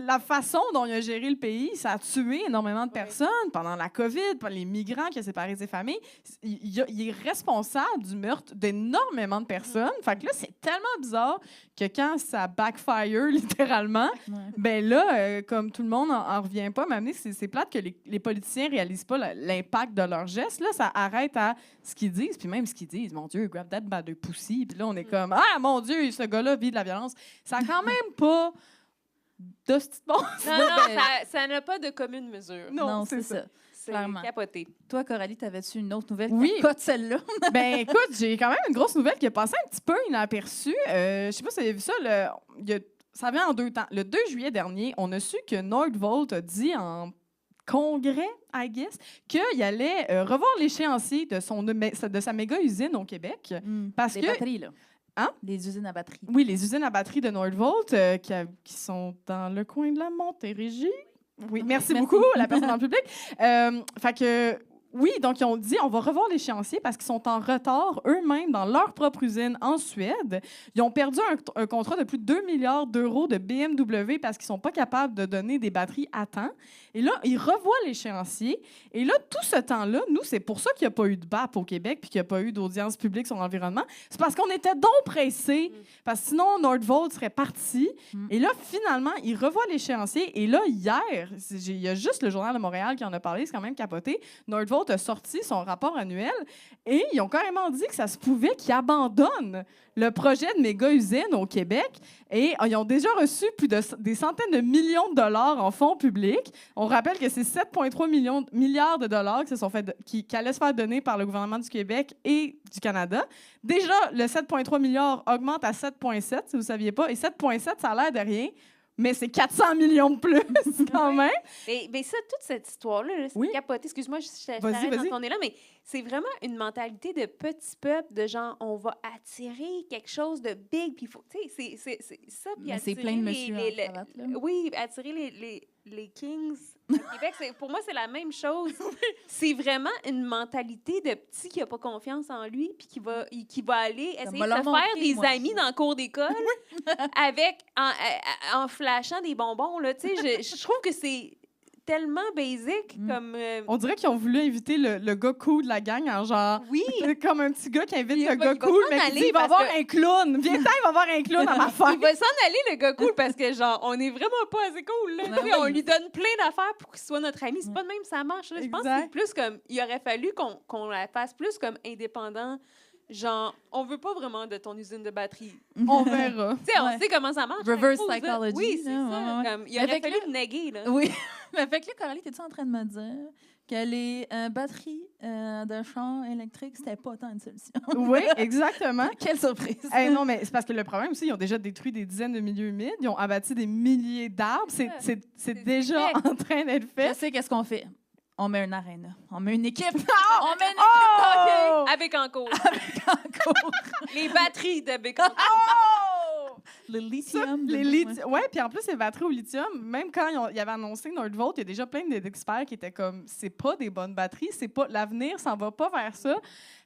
[SPEAKER 1] La façon dont il a géré le pays, ça a tué énormément de personnes pendant la COVID, par les migrants qui ont séparé ses familles. Il est responsable du meurtre d'énormément de personnes. Fait que là, c'est tellement bizarre que quand ça backfire, littéralement,
[SPEAKER 3] Ouais.
[SPEAKER 1] ben là, comme tout le monde en revient pas, mais c'est plate que les politiciens réalisent pas l'impact de leurs gestes. Là, ça arrête à ce qu'ils disent, puis même ce qu'ils disent, mon Dieu, grab that by the pussy. Puis là, on est comme, ah, mon Dieu, ce gars-là vit de la violence. Ça a quand même pas de petite bon.
[SPEAKER 4] Non, ça n'a pas de commune mesure.
[SPEAKER 3] Non, c'est ça.
[SPEAKER 4] C'est
[SPEAKER 3] Clairement.
[SPEAKER 4] capoté.
[SPEAKER 3] Toi, Coralie, t'avais-tu une autre nouvelle?
[SPEAKER 1] Oui.
[SPEAKER 3] Pas de celle-là.
[SPEAKER 1] Ben écoute, j'ai quand même une grosse nouvelle qui est passée un petit peu inaperçue. Je sais pas si vous avez vu ça. Ça vient en 2 temps. Le 2 juillet dernier, on a su que Nordvolt a dit en congrès, I guess, qu'il allait revoir l'échéancier de sa méga usine au Québec. Parce
[SPEAKER 3] Des
[SPEAKER 1] que
[SPEAKER 3] batteries, là.
[SPEAKER 1] Hein?
[SPEAKER 3] Les usines à batterie.
[SPEAKER 1] Oui, les usines à batterie de Nordvolt qui sont dans le coin de la Montérégie. Oui, merci beaucoup, la personne dans le public. Fait que, oui, donc ils ont dit on va revoir l'échéancier parce qu'ils sont en retard eux-mêmes dans leur propre usine en Suède. Ils ont perdu un contrat de plus de 2 milliards d'euros de BMW parce qu'ils sont pas capables de donner des batteries à temps. Et là, ils revoient l'échéancier. Et là, tout ce temps-là, nous, c'est pour ça qu'il n'y a pas eu de BAP au Québec puis qu'il n'y a pas eu d'audience publique sur l'environnement. C'est parce qu'on était donc pressés. Parce que sinon, Nordvolt serait parti. Et là, finalement, ils revoient l'échéancier. Et là, hier, il y a juste le Journal de Montréal qui en a parlé, c'est quand même capoté. Nordvolt a sorti son rapport annuel et ils ont carrément dit que ça se pouvait qu'ils abandonnent le projet de méga-usine au Québec et ils ont déjà reçu des centaines de millions de dollars en fonds publics. On rappelle que c'est 7,3 milliards de dollars qui allaient se faire donner par le gouvernement du Québec et du Canada. Déjà, le 7,3 milliards augmente à 7,7 si vous ne saviez pas. Et 7,7, ça a l'air de rien. Mais c'est 400 millions de plus, quand même.
[SPEAKER 4] Mais ça, toute cette histoire-là, là, c'est
[SPEAKER 1] Oui.
[SPEAKER 4] capoté. Excuse-moi, je t'arrête
[SPEAKER 1] Vas-y.
[SPEAKER 4] quand on est là, mais c'est vraiment une mentalité de petit peuple, de genre, on va attirer quelque chose de big, puis il faut... Tu sais, c'est ça, puis
[SPEAKER 3] Mais c'est
[SPEAKER 4] attirer
[SPEAKER 3] plein de monsieur en cravate, là.
[SPEAKER 4] Oui, attirer les kings au Québec, pour moi, c'est la même chose. C'est vraiment une mentalité de petit qui n'a pas confiance en lui, puis qui va aller essayer de se faire des amis dans le cours d'école en flashant des bonbons. Là, tu sais, je trouve que c'est tellement basic comme...
[SPEAKER 1] On dirait qu'ils ont voulu inviter le gars cool de la gang en genre...
[SPEAKER 4] Oui!
[SPEAKER 1] Comme un petit gars qui invite
[SPEAKER 4] Il
[SPEAKER 1] le
[SPEAKER 4] va
[SPEAKER 1] gars cool, mais qui dit il va
[SPEAKER 4] parce
[SPEAKER 1] avoir
[SPEAKER 4] que-
[SPEAKER 1] un clown. Viens-t'en, il va avoir un clown à ma
[SPEAKER 4] Il
[SPEAKER 1] fête.
[SPEAKER 4] va s'en aller, le gars cool, parce que, genre, on est vraiment pas assez cool, là.
[SPEAKER 3] Ben
[SPEAKER 4] Tu sais, on
[SPEAKER 3] oui.
[SPEAKER 4] lui donne plein d'affaires pour qu'il soit notre ami. C'est pas de même, ça marche, là. Je pense que
[SPEAKER 1] Exact.
[SPEAKER 4] c'est plus comme... Il aurait fallu qu'on la fasse plus comme indépendant. Genre, on veut pas vraiment de ton usine de batterie.
[SPEAKER 1] On verra.
[SPEAKER 4] Tu sais, on
[SPEAKER 3] Ouais.
[SPEAKER 4] sait comment ça marche.
[SPEAKER 3] Reverse
[SPEAKER 4] l'impose, là.
[SPEAKER 3] psychology,
[SPEAKER 4] Oui, c'est
[SPEAKER 3] là,
[SPEAKER 4] ça.
[SPEAKER 3] ouais, ouais.
[SPEAKER 4] Comme, il aurait
[SPEAKER 3] Avec
[SPEAKER 4] fallu le néguer, là.
[SPEAKER 3] Oui. Mais fait que là, Coralie, t'es-tu en train de me dire que les batteries de char électriques, c'était pas tant une solution?
[SPEAKER 1] Oui, exactement.
[SPEAKER 3] Quelle surprise!
[SPEAKER 1] Non, mais c'est parce que le problème aussi, ils ont déjà détruit des dizaines de milieux humides, ils ont abattu des milliers d'arbres. C'est déjà
[SPEAKER 4] fait.
[SPEAKER 1] en train d'être
[SPEAKER 3] Je
[SPEAKER 1] fait.
[SPEAKER 3] sais qu'est-ce qu'on fait. On met un aréna. On met une équipe. On met une équipe
[SPEAKER 1] Oh!
[SPEAKER 4] À Bécancour.
[SPEAKER 3] en cours.
[SPEAKER 4] Les batteries de Bécancour.
[SPEAKER 3] Le
[SPEAKER 1] Ça,
[SPEAKER 3] lithium.
[SPEAKER 1] ouais, puis en plus, les batteries au lithium, même quand ils avaient annoncé Nordvolt, il y a déjà plein d'experts qui étaient comme c'est pas des bonnes batteries, c'est pas l'avenir, s'en va pas vers ça.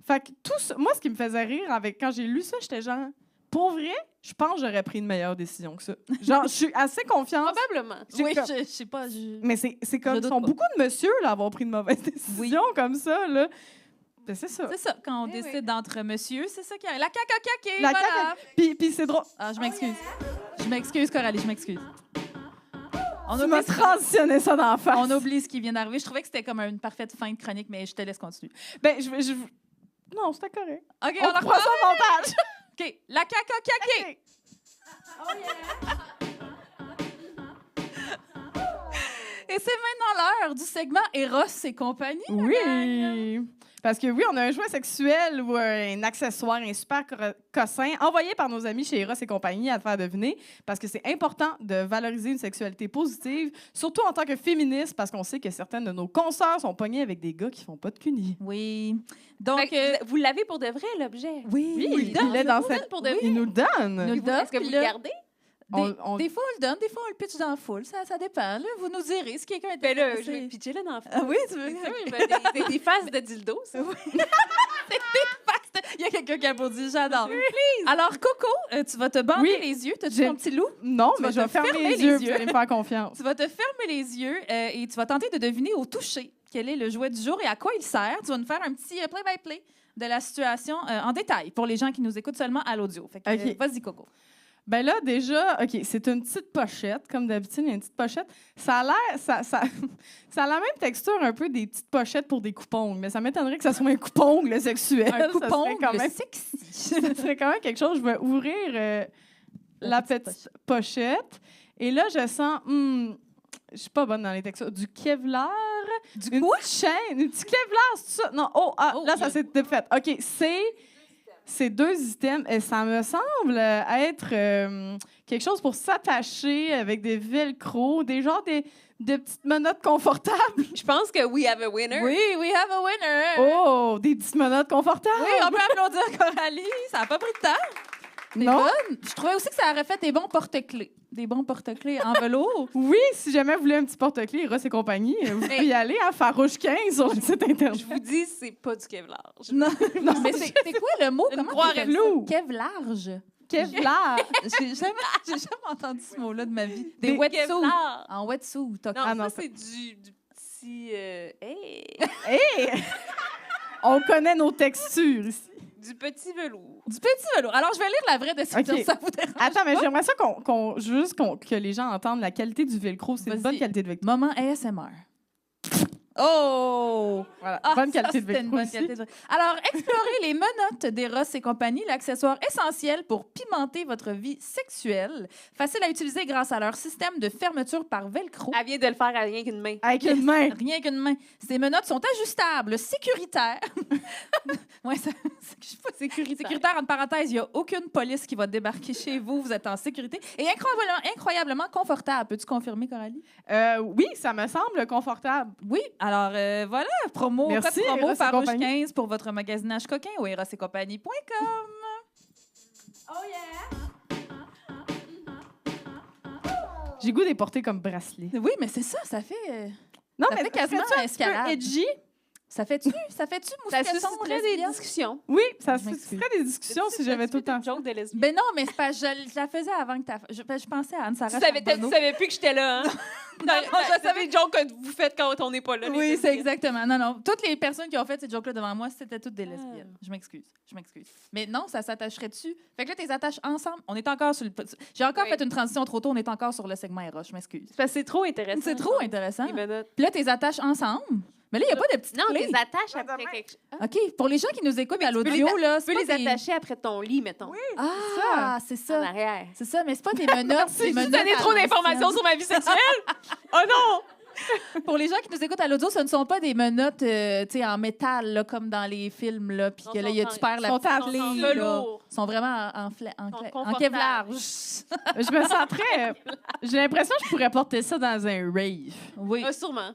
[SPEAKER 1] Fait que tout ça, moi, ce qui me faisait rire quand j'ai lu ça, j'étais genre, pour vrai, je pense que j'aurais pris une meilleure décision que ça. Genre, je suis assez confiante.
[SPEAKER 4] Probablement.
[SPEAKER 3] Oui,
[SPEAKER 1] comme-
[SPEAKER 3] je sais pas.
[SPEAKER 1] Mais c'est comme,
[SPEAKER 3] Je
[SPEAKER 1] ils
[SPEAKER 3] doute
[SPEAKER 1] sont
[SPEAKER 3] pas.
[SPEAKER 1] beaucoup de monsieur là, à avoir pris une mauvaise décision comme ça, là. Ben, c'est ça.
[SPEAKER 3] C'est ça, quand on
[SPEAKER 4] Eh
[SPEAKER 3] décide
[SPEAKER 4] oui.
[SPEAKER 3] d'entre monsieur, c'est ça qui arrive. La caca,
[SPEAKER 1] La
[SPEAKER 3] voilà.
[SPEAKER 1] caca- Puis c'est drôle.
[SPEAKER 3] Ah, je m'excuse. Je m'excuse, Coralie, je m'excuse. On
[SPEAKER 1] Tu m'as
[SPEAKER 3] oublie,
[SPEAKER 1] transitionné ça d'en face.
[SPEAKER 3] on oublie ce qui vient d'arriver. Je trouvais que c'était comme une parfaite fin de chronique, mais je te laisse continuer.
[SPEAKER 1] Ben, non, c'était correct.
[SPEAKER 3] OK,
[SPEAKER 1] On
[SPEAKER 3] on en
[SPEAKER 1] reprend ça au montage.
[SPEAKER 3] OK, la caca.
[SPEAKER 1] OK.
[SPEAKER 3] Et c'est maintenant l'heure du segment Eros et compagnie.
[SPEAKER 1] Oui. Parce que oui, on a un jouet sexuel ou un accessoire, un super cossin envoyé par nos amis chez Eros et compagnie à te faire deviner. Parce que c'est important de valoriser une sexualité positive, surtout en tant que féministe, parce qu'on sait que certaines de nos consoeurs sont pognées avec des gars qui font pas de cuni.
[SPEAKER 3] Oui. Donc,
[SPEAKER 4] Fait que vous l'avez pour de vrai, l'objet?
[SPEAKER 1] Oui,
[SPEAKER 3] il
[SPEAKER 1] il est dans
[SPEAKER 4] Vous
[SPEAKER 1] cette...
[SPEAKER 4] donne pour de vrai?
[SPEAKER 1] Il nous le donne.
[SPEAKER 3] Nous le donne,
[SPEAKER 4] Est-ce que vous
[SPEAKER 3] puis
[SPEAKER 4] le
[SPEAKER 3] là,
[SPEAKER 4] gardez?
[SPEAKER 3] Des fois, on le donne, des fois, on le pitch dans la foule. Ça dépend. Là. Vous nous direz si quelqu'un est
[SPEAKER 4] Ben là, je
[SPEAKER 3] intéressé.
[SPEAKER 4] vais pitcher là dans le fond.
[SPEAKER 3] Ah oui, tu veux?
[SPEAKER 4] C'est sûr, je veux des faces de dildo, ça.
[SPEAKER 3] Il y a quelqu'un qui applaudit, j'adore. Alors, Coco, tu vas te bander
[SPEAKER 1] Oui.
[SPEAKER 3] les yeux. T'as-tu
[SPEAKER 1] J'ai-
[SPEAKER 3] ton petit loup?
[SPEAKER 1] Non,
[SPEAKER 3] Tu
[SPEAKER 1] mais
[SPEAKER 3] vas
[SPEAKER 1] je vais
[SPEAKER 3] te
[SPEAKER 1] fermer
[SPEAKER 3] fermer
[SPEAKER 1] les
[SPEAKER 3] les
[SPEAKER 1] yeux,
[SPEAKER 3] yeux.
[SPEAKER 1] vous allez me faire confiance.
[SPEAKER 3] Tu vas te fermer les yeux et tu vas tenter de deviner au toucher quel est le jouet du jour et à quoi il sert. Tu vas nous faire un petit play-by-play de la situation en détail pour les gens qui nous écoutent seulement à l'audio. Fait que,
[SPEAKER 1] OK.
[SPEAKER 3] vas-y, Coco.
[SPEAKER 1] Ben là, déjà, OK, c'est une petite pochette. Comme d'habitude, il y a une petite pochette. Ça a l'air... Ça a la même texture un peu des petites pochettes pour des coupons, mais ça m'étonnerait que ça soit un coupon le sexuel.
[SPEAKER 3] Un
[SPEAKER 1] Ça
[SPEAKER 3] coupon
[SPEAKER 1] serait quand même...
[SPEAKER 3] sexy.
[SPEAKER 1] ça serait quand même quelque chose. Je vais ouvrir la petite pochette. Et là, je sens... je suis pas bonne dans les textures. Du Kevlar.
[SPEAKER 3] Du
[SPEAKER 1] Une
[SPEAKER 3] quoi?
[SPEAKER 1] petite chaîne. Un petit Kevlar, c'est ça? Non, là, ça s'est défait. OK, c'est deux items. Et ça me semble être quelque chose pour s'attacher avec des velcro, des petites menottes confortables.
[SPEAKER 4] Je pense que we have a winner.
[SPEAKER 3] Oui, we have a winner.
[SPEAKER 1] Oh, des petites menottes confortables.
[SPEAKER 3] Oui, on peut applaudir Coralie. Ça n'a pas pris de temps. T'es
[SPEAKER 1] Non?
[SPEAKER 3] bonne. Je trouvais aussi que ça aurait fait des bons porte-clés. Des bons porte-clés en velours.
[SPEAKER 1] Oui, si jamais vous voulez un petit porte-clés, Ross et compagnie, vous pouvez y aller à Farouche 15 sur le site Internet.
[SPEAKER 4] Je vous dis, c'est pas du Kevlar.
[SPEAKER 3] Non, mais c'est quoi le mot?
[SPEAKER 4] Une
[SPEAKER 3] Comment
[SPEAKER 4] croix
[SPEAKER 3] tu appelles ça?
[SPEAKER 1] flou.
[SPEAKER 3] Kev large.
[SPEAKER 1] Kevlar.
[SPEAKER 3] J'ai jamais entendu ce mot-là de ma vie. Des
[SPEAKER 1] Des
[SPEAKER 3] wetsuits.
[SPEAKER 4] Kevlar.
[SPEAKER 3] En wetsuit.
[SPEAKER 4] Non,
[SPEAKER 1] Ah, non,
[SPEAKER 4] ça,
[SPEAKER 1] ça-
[SPEAKER 4] c'est du petit... hey!
[SPEAKER 1] Hey! On connaît nos textures ici.
[SPEAKER 4] Du petit velours.
[SPEAKER 3] Du petit velours. Alors, je vais lire la vraie description,
[SPEAKER 1] Ok.
[SPEAKER 3] ça vous dérange.
[SPEAKER 1] Attends, mais j'aimerais ça que les gens entendent la qualité du velcro. C'est une
[SPEAKER 3] Vas-y.
[SPEAKER 1] bonne qualité de velcro.
[SPEAKER 3] Moment ASMR. Oh!
[SPEAKER 1] Voilà,
[SPEAKER 3] Ah,
[SPEAKER 1] bonne
[SPEAKER 3] ça,
[SPEAKER 1] qualité de
[SPEAKER 3] c'était une
[SPEAKER 1] velcro
[SPEAKER 3] bonne
[SPEAKER 1] aussi.
[SPEAKER 3] qualité de- Alors, explorez les menottes des Ross et compagnie, l'accessoire essentiel pour pimenter votre vie sexuelle. Facile à utiliser grâce à leur système de fermeture par velcro.
[SPEAKER 4] Elle vient de le faire à rien qu'une main.
[SPEAKER 1] Avec une main.
[SPEAKER 3] Rien qu'une main. Ces menottes sont ajustables, sécuritaires. Ouais, ça, sécuritaire, entre parenthèses, il n'y a aucune police qui va débarquer chez vous. Vous êtes en sécurité. Et incroyablement confortable. Peux-tu confirmer, Coralie?
[SPEAKER 1] Oui, ça me semble confortable.
[SPEAKER 3] Oui. Alors, voilà, promo,
[SPEAKER 1] Merci,
[SPEAKER 3] code promo
[SPEAKER 1] Eros et
[SPEAKER 3] Farouche
[SPEAKER 1] compagnie.
[SPEAKER 3] 15 pour votre magasinage coquin au erosetcompagnie.com.
[SPEAKER 2] Oh yeah!
[SPEAKER 1] J'ai goût de les porter comme bracelet.
[SPEAKER 3] Oui, mais c'est ça, ça fait...
[SPEAKER 1] Non,
[SPEAKER 3] Ça
[SPEAKER 1] mais
[SPEAKER 3] fait quasiment
[SPEAKER 1] serait-tu un
[SPEAKER 3] escalade.
[SPEAKER 1] petit peu edgy?
[SPEAKER 3] Ça fait-tu
[SPEAKER 4] Ça
[SPEAKER 3] mousqueton
[SPEAKER 4] susciterait des
[SPEAKER 3] lesbienne?
[SPEAKER 4] discussions.
[SPEAKER 1] Oui, ça
[SPEAKER 3] Je m'excuse.
[SPEAKER 1] susciterait des discussions si j'avais tout le temps.
[SPEAKER 4] joke de lesbienne.
[SPEAKER 3] Ben non, mais c'est pas, je la faisais avant que je pensais à Anne-Sarah
[SPEAKER 4] Tu
[SPEAKER 3] Charbonneau.
[SPEAKER 4] savais plus que j'étais là, hein?
[SPEAKER 3] Non,
[SPEAKER 4] je savais les jokes que vous faites quand on n'est pas là. les
[SPEAKER 3] Oui, c'est
[SPEAKER 4] lesbiennes.
[SPEAKER 3] exactement. Non, non. Toutes les personnes qui ont fait ces jokes-là devant moi, c'était toutes des lesbiennes. Je m'excuse. Mais non, ça s'attacherait dessus. Fait que là, tes attaches ensemble. On est encore sur le. J'ai encore
[SPEAKER 4] Oui.
[SPEAKER 3] fait une transition trop tôt. On est encore sur le segment Eros. Je m'excuse.
[SPEAKER 4] C'est parce que c'est trop intéressant.
[SPEAKER 3] C'est trop intéressant.
[SPEAKER 4] Les menottes.
[SPEAKER 3] Puis là, tes attaches ensemble. Mais là, il n'y a pas de petites
[SPEAKER 4] Non,
[SPEAKER 3] clés.
[SPEAKER 4] des attaches après
[SPEAKER 1] demain.
[SPEAKER 4] quelque chose.
[SPEAKER 3] OK. Pour les gens qui nous écoutent à
[SPEAKER 4] tu peux
[SPEAKER 3] l'audio, là,
[SPEAKER 4] Tu
[SPEAKER 3] c'est
[SPEAKER 4] peux
[SPEAKER 3] pas
[SPEAKER 4] les
[SPEAKER 3] des...
[SPEAKER 4] attacher après ton lit, mettons. Oui.
[SPEAKER 3] Ah, c'est
[SPEAKER 4] En
[SPEAKER 3] ça.
[SPEAKER 4] arrière.
[SPEAKER 3] C'est ça, mais c'est pas des menottes.
[SPEAKER 1] Merci,
[SPEAKER 3] des
[SPEAKER 1] je
[SPEAKER 3] menottes
[SPEAKER 4] Donner
[SPEAKER 3] à
[SPEAKER 4] trop
[SPEAKER 3] l'ancienne.
[SPEAKER 4] d'informations sur ma vie sexuelle? Oh non!
[SPEAKER 3] Pour les gens qui nous écoutent à l'audio, ce ne sont pas des menottes tu sais, en métal, là, comme dans les films, là, puis
[SPEAKER 4] Non,
[SPEAKER 3] que là,
[SPEAKER 4] sont
[SPEAKER 3] tu
[SPEAKER 4] en-
[SPEAKER 3] perds la
[SPEAKER 1] sont
[SPEAKER 3] petite
[SPEAKER 1] en
[SPEAKER 3] clé, là.
[SPEAKER 4] velours.
[SPEAKER 3] Ils sont vraiment en
[SPEAKER 4] Sont
[SPEAKER 3] en
[SPEAKER 4] confortables.
[SPEAKER 3] Kevlar.
[SPEAKER 1] Je me sens très... J'ai l'impression que je pourrais porter ça dans un rave.
[SPEAKER 3] Oui.
[SPEAKER 4] Sûrement.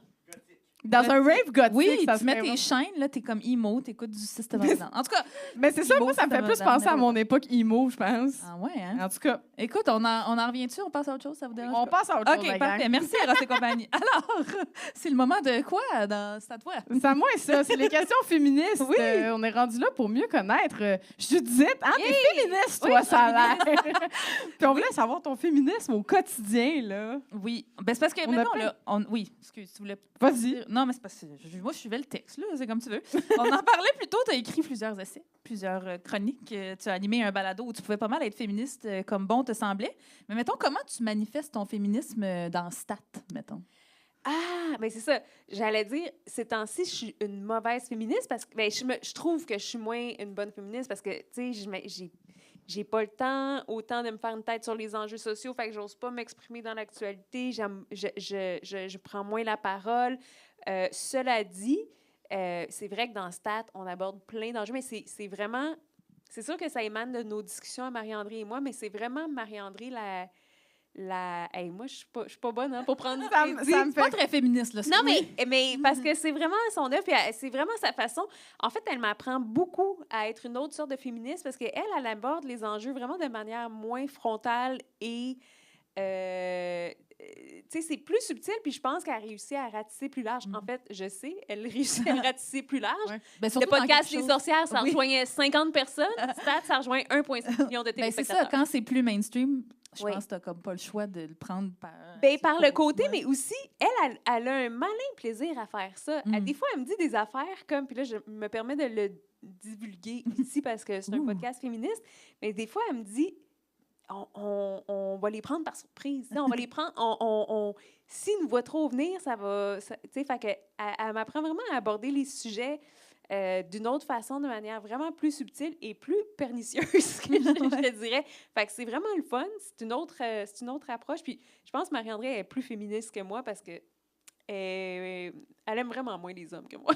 [SPEAKER 1] Dans un rave gothique,
[SPEAKER 3] Oui,
[SPEAKER 1] ça
[SPEAKER 3] tu mets
[SPEAKER 1] serait
[SPEAKER 3] tes chaînes, là, t'es comme emo, t'écoutes du System of a Down. En tout cas,
[SPEAKER 1] Mais c'est ça,
[SPEAKER 3] Beau
[SPEAKER 1] moi, ça me fait
[SPEAKER 3] système
[SPEAKER 1] plus
[SPEAKER 3] d'âme,
[SPEAKER 1] penser à
[SPEAKER 3] mais
[SPEAKER 1] mon époque emo, je pense.
[SPEAKER 3] ah ouais, hein?
[SPEAKER 1] En tout cas,
[SPEAKER 3] Écoute, on en revient-tu? On passe à autre chose? Ça vous dérange
[SPEAKER 1] on
[SPEAKER 3] pas?
[SPEAKER 1] passe à autre chose,
[SPEAKER 3] OK,
[SPEAKER 1] la
[SPEAKER 3] parfait.
[SPEAKER 1] gang.
[SPEAKER 3] Merci, Ross et compagnie. Alors, c'est le moment de quoi dans C'est à toi?
[SPEAKER 1] C'est à moi, ça. C'est les questions féministes.
[SPEAKER 3] Oui.
[SPEAKER 1] On est rendu là pour mieux connaître Judith. Hein, t'es féministe, toi,
[SPEAKER 3] Oui,
[SPEAKER 1] ça a l'air. Puis on voulait savoir ton féminisme au quotidien, là.
[SPEAKER 3] Oui. Ben, c'est parce que,
[SPEAKER 1] On a
[SPEAKER 3] mettons,
[SPEAKER 1] plein-
[SPEAKER 3] là, oui, excuse, tu voulais...
[SPEAKER 1] Vas-y.
[SPEAKER 3] Non, mais c'est parce que moi, je suivais le texte, là, c'est comme tu veux. On en parlait plus tôt, tu as écrit plusieurs essais, plusieurs chroniques. Tu as animé un balado où tu pouvais pas mal être féministe comme bon te semblait. Mais mettons, comment tu manifestes ton féminisme dans Stat, mettons?
[SPEAKER 4] Ah, mais c'est ça. J'allais dire, ces temps-ci, je suis une mauvaise féministe parce que je trouve que je suis moins une bonne féministe parce que, tu sais, j'ai pas le temps autant de me faire une tête sur les enjeux sociaux, fait que j'ose pas m'exprimer dans l'actualité. Je prends moins la parole. Cela dit, c'est vrai que dans Stat, on aborde plein d'enjeux, mais c'est vraiment... C'est sûr que ça émane de nos discussions à Marie-André et moi, mais c'est vraiment Marie-André Hey, moi, je suis pas bonne hein, pour prendre du crédit.
[SPEAKER 1] Ça me
[SPEAKER 3] Pas
[SPEAKER 1] fait...
[SPEAKER 3] très féministe, là.
[SPEAKER 4] Non, mais parce que c'est vraiment son œuvre, puis c'est vraiment sa façon. En fait, elle m'apprend beaucoup à être une autre sorte de féministe parce qu'elle, elle aborde les enjeux vraiment de manière moins frontale et... tu sais, c'est plus subtil, puis je pense qu'elle a réussi à ratisser plus large. En fait, je sais, elle réussit à ratisser plus large.
[SPEAKER 3] Ben,
[SPEAKER 4] Le
[SPEAKER 3] surtout dans
[SPEAKER 4] podcast
[SPEAKER 3] quelque
[SPEAKER 4] Les
[SPEAKER 3] chose-
[SPEAKER 4] Sorcières, ça
[SPEAKER 3] Oui.
[SPEAKER 4] rejoignait 50 personnes. Stat, ça rejoint 1,6 million de
[SPEAKER 3] Ben, c'est
[SPEAKER 4] téléspectateurs.
[SPEAKER 3] ça, quand c'est plus mainstream, je
[SPEAKER 4] Oui.
[SPEAKER 3] pense que t'as comme pas le choix de le prendre par...
[SPEAKER 4] Ben, par le
[SPEAKER 3] c'est
[SPEAKER 4] côté,
[SPEAKER 3] ouais.
[SPEAKER 4] mais aussi, elle a un malin plaisir à faire ça.
[SPEAKER 3] Mm.
[SPEAKER 4] Des fois, elle me dit des affaires comme, puis là, je me permets de le divulguer ici parce que c'est un
[SPEAKER 3] Ouh.
[SPEAKER 4] podcast féministe, mais des fois, elle me dit, on va les prendre par surprise. Tu sais, on va les prendre, s'ils nous voient trop venir, ça va... Tu sais, fait que, elle m'apprend vraiment à aborder les sujets d'une autre façon, de manière vraiment plus subtile et plus pernicieuse, que je te dirais. Fait que c'est vraiment le fun. C'est une autre approche. Puis je pense que Marie-André est plus féministe que moi parce que elle aime vraiment moins les hommes que moi.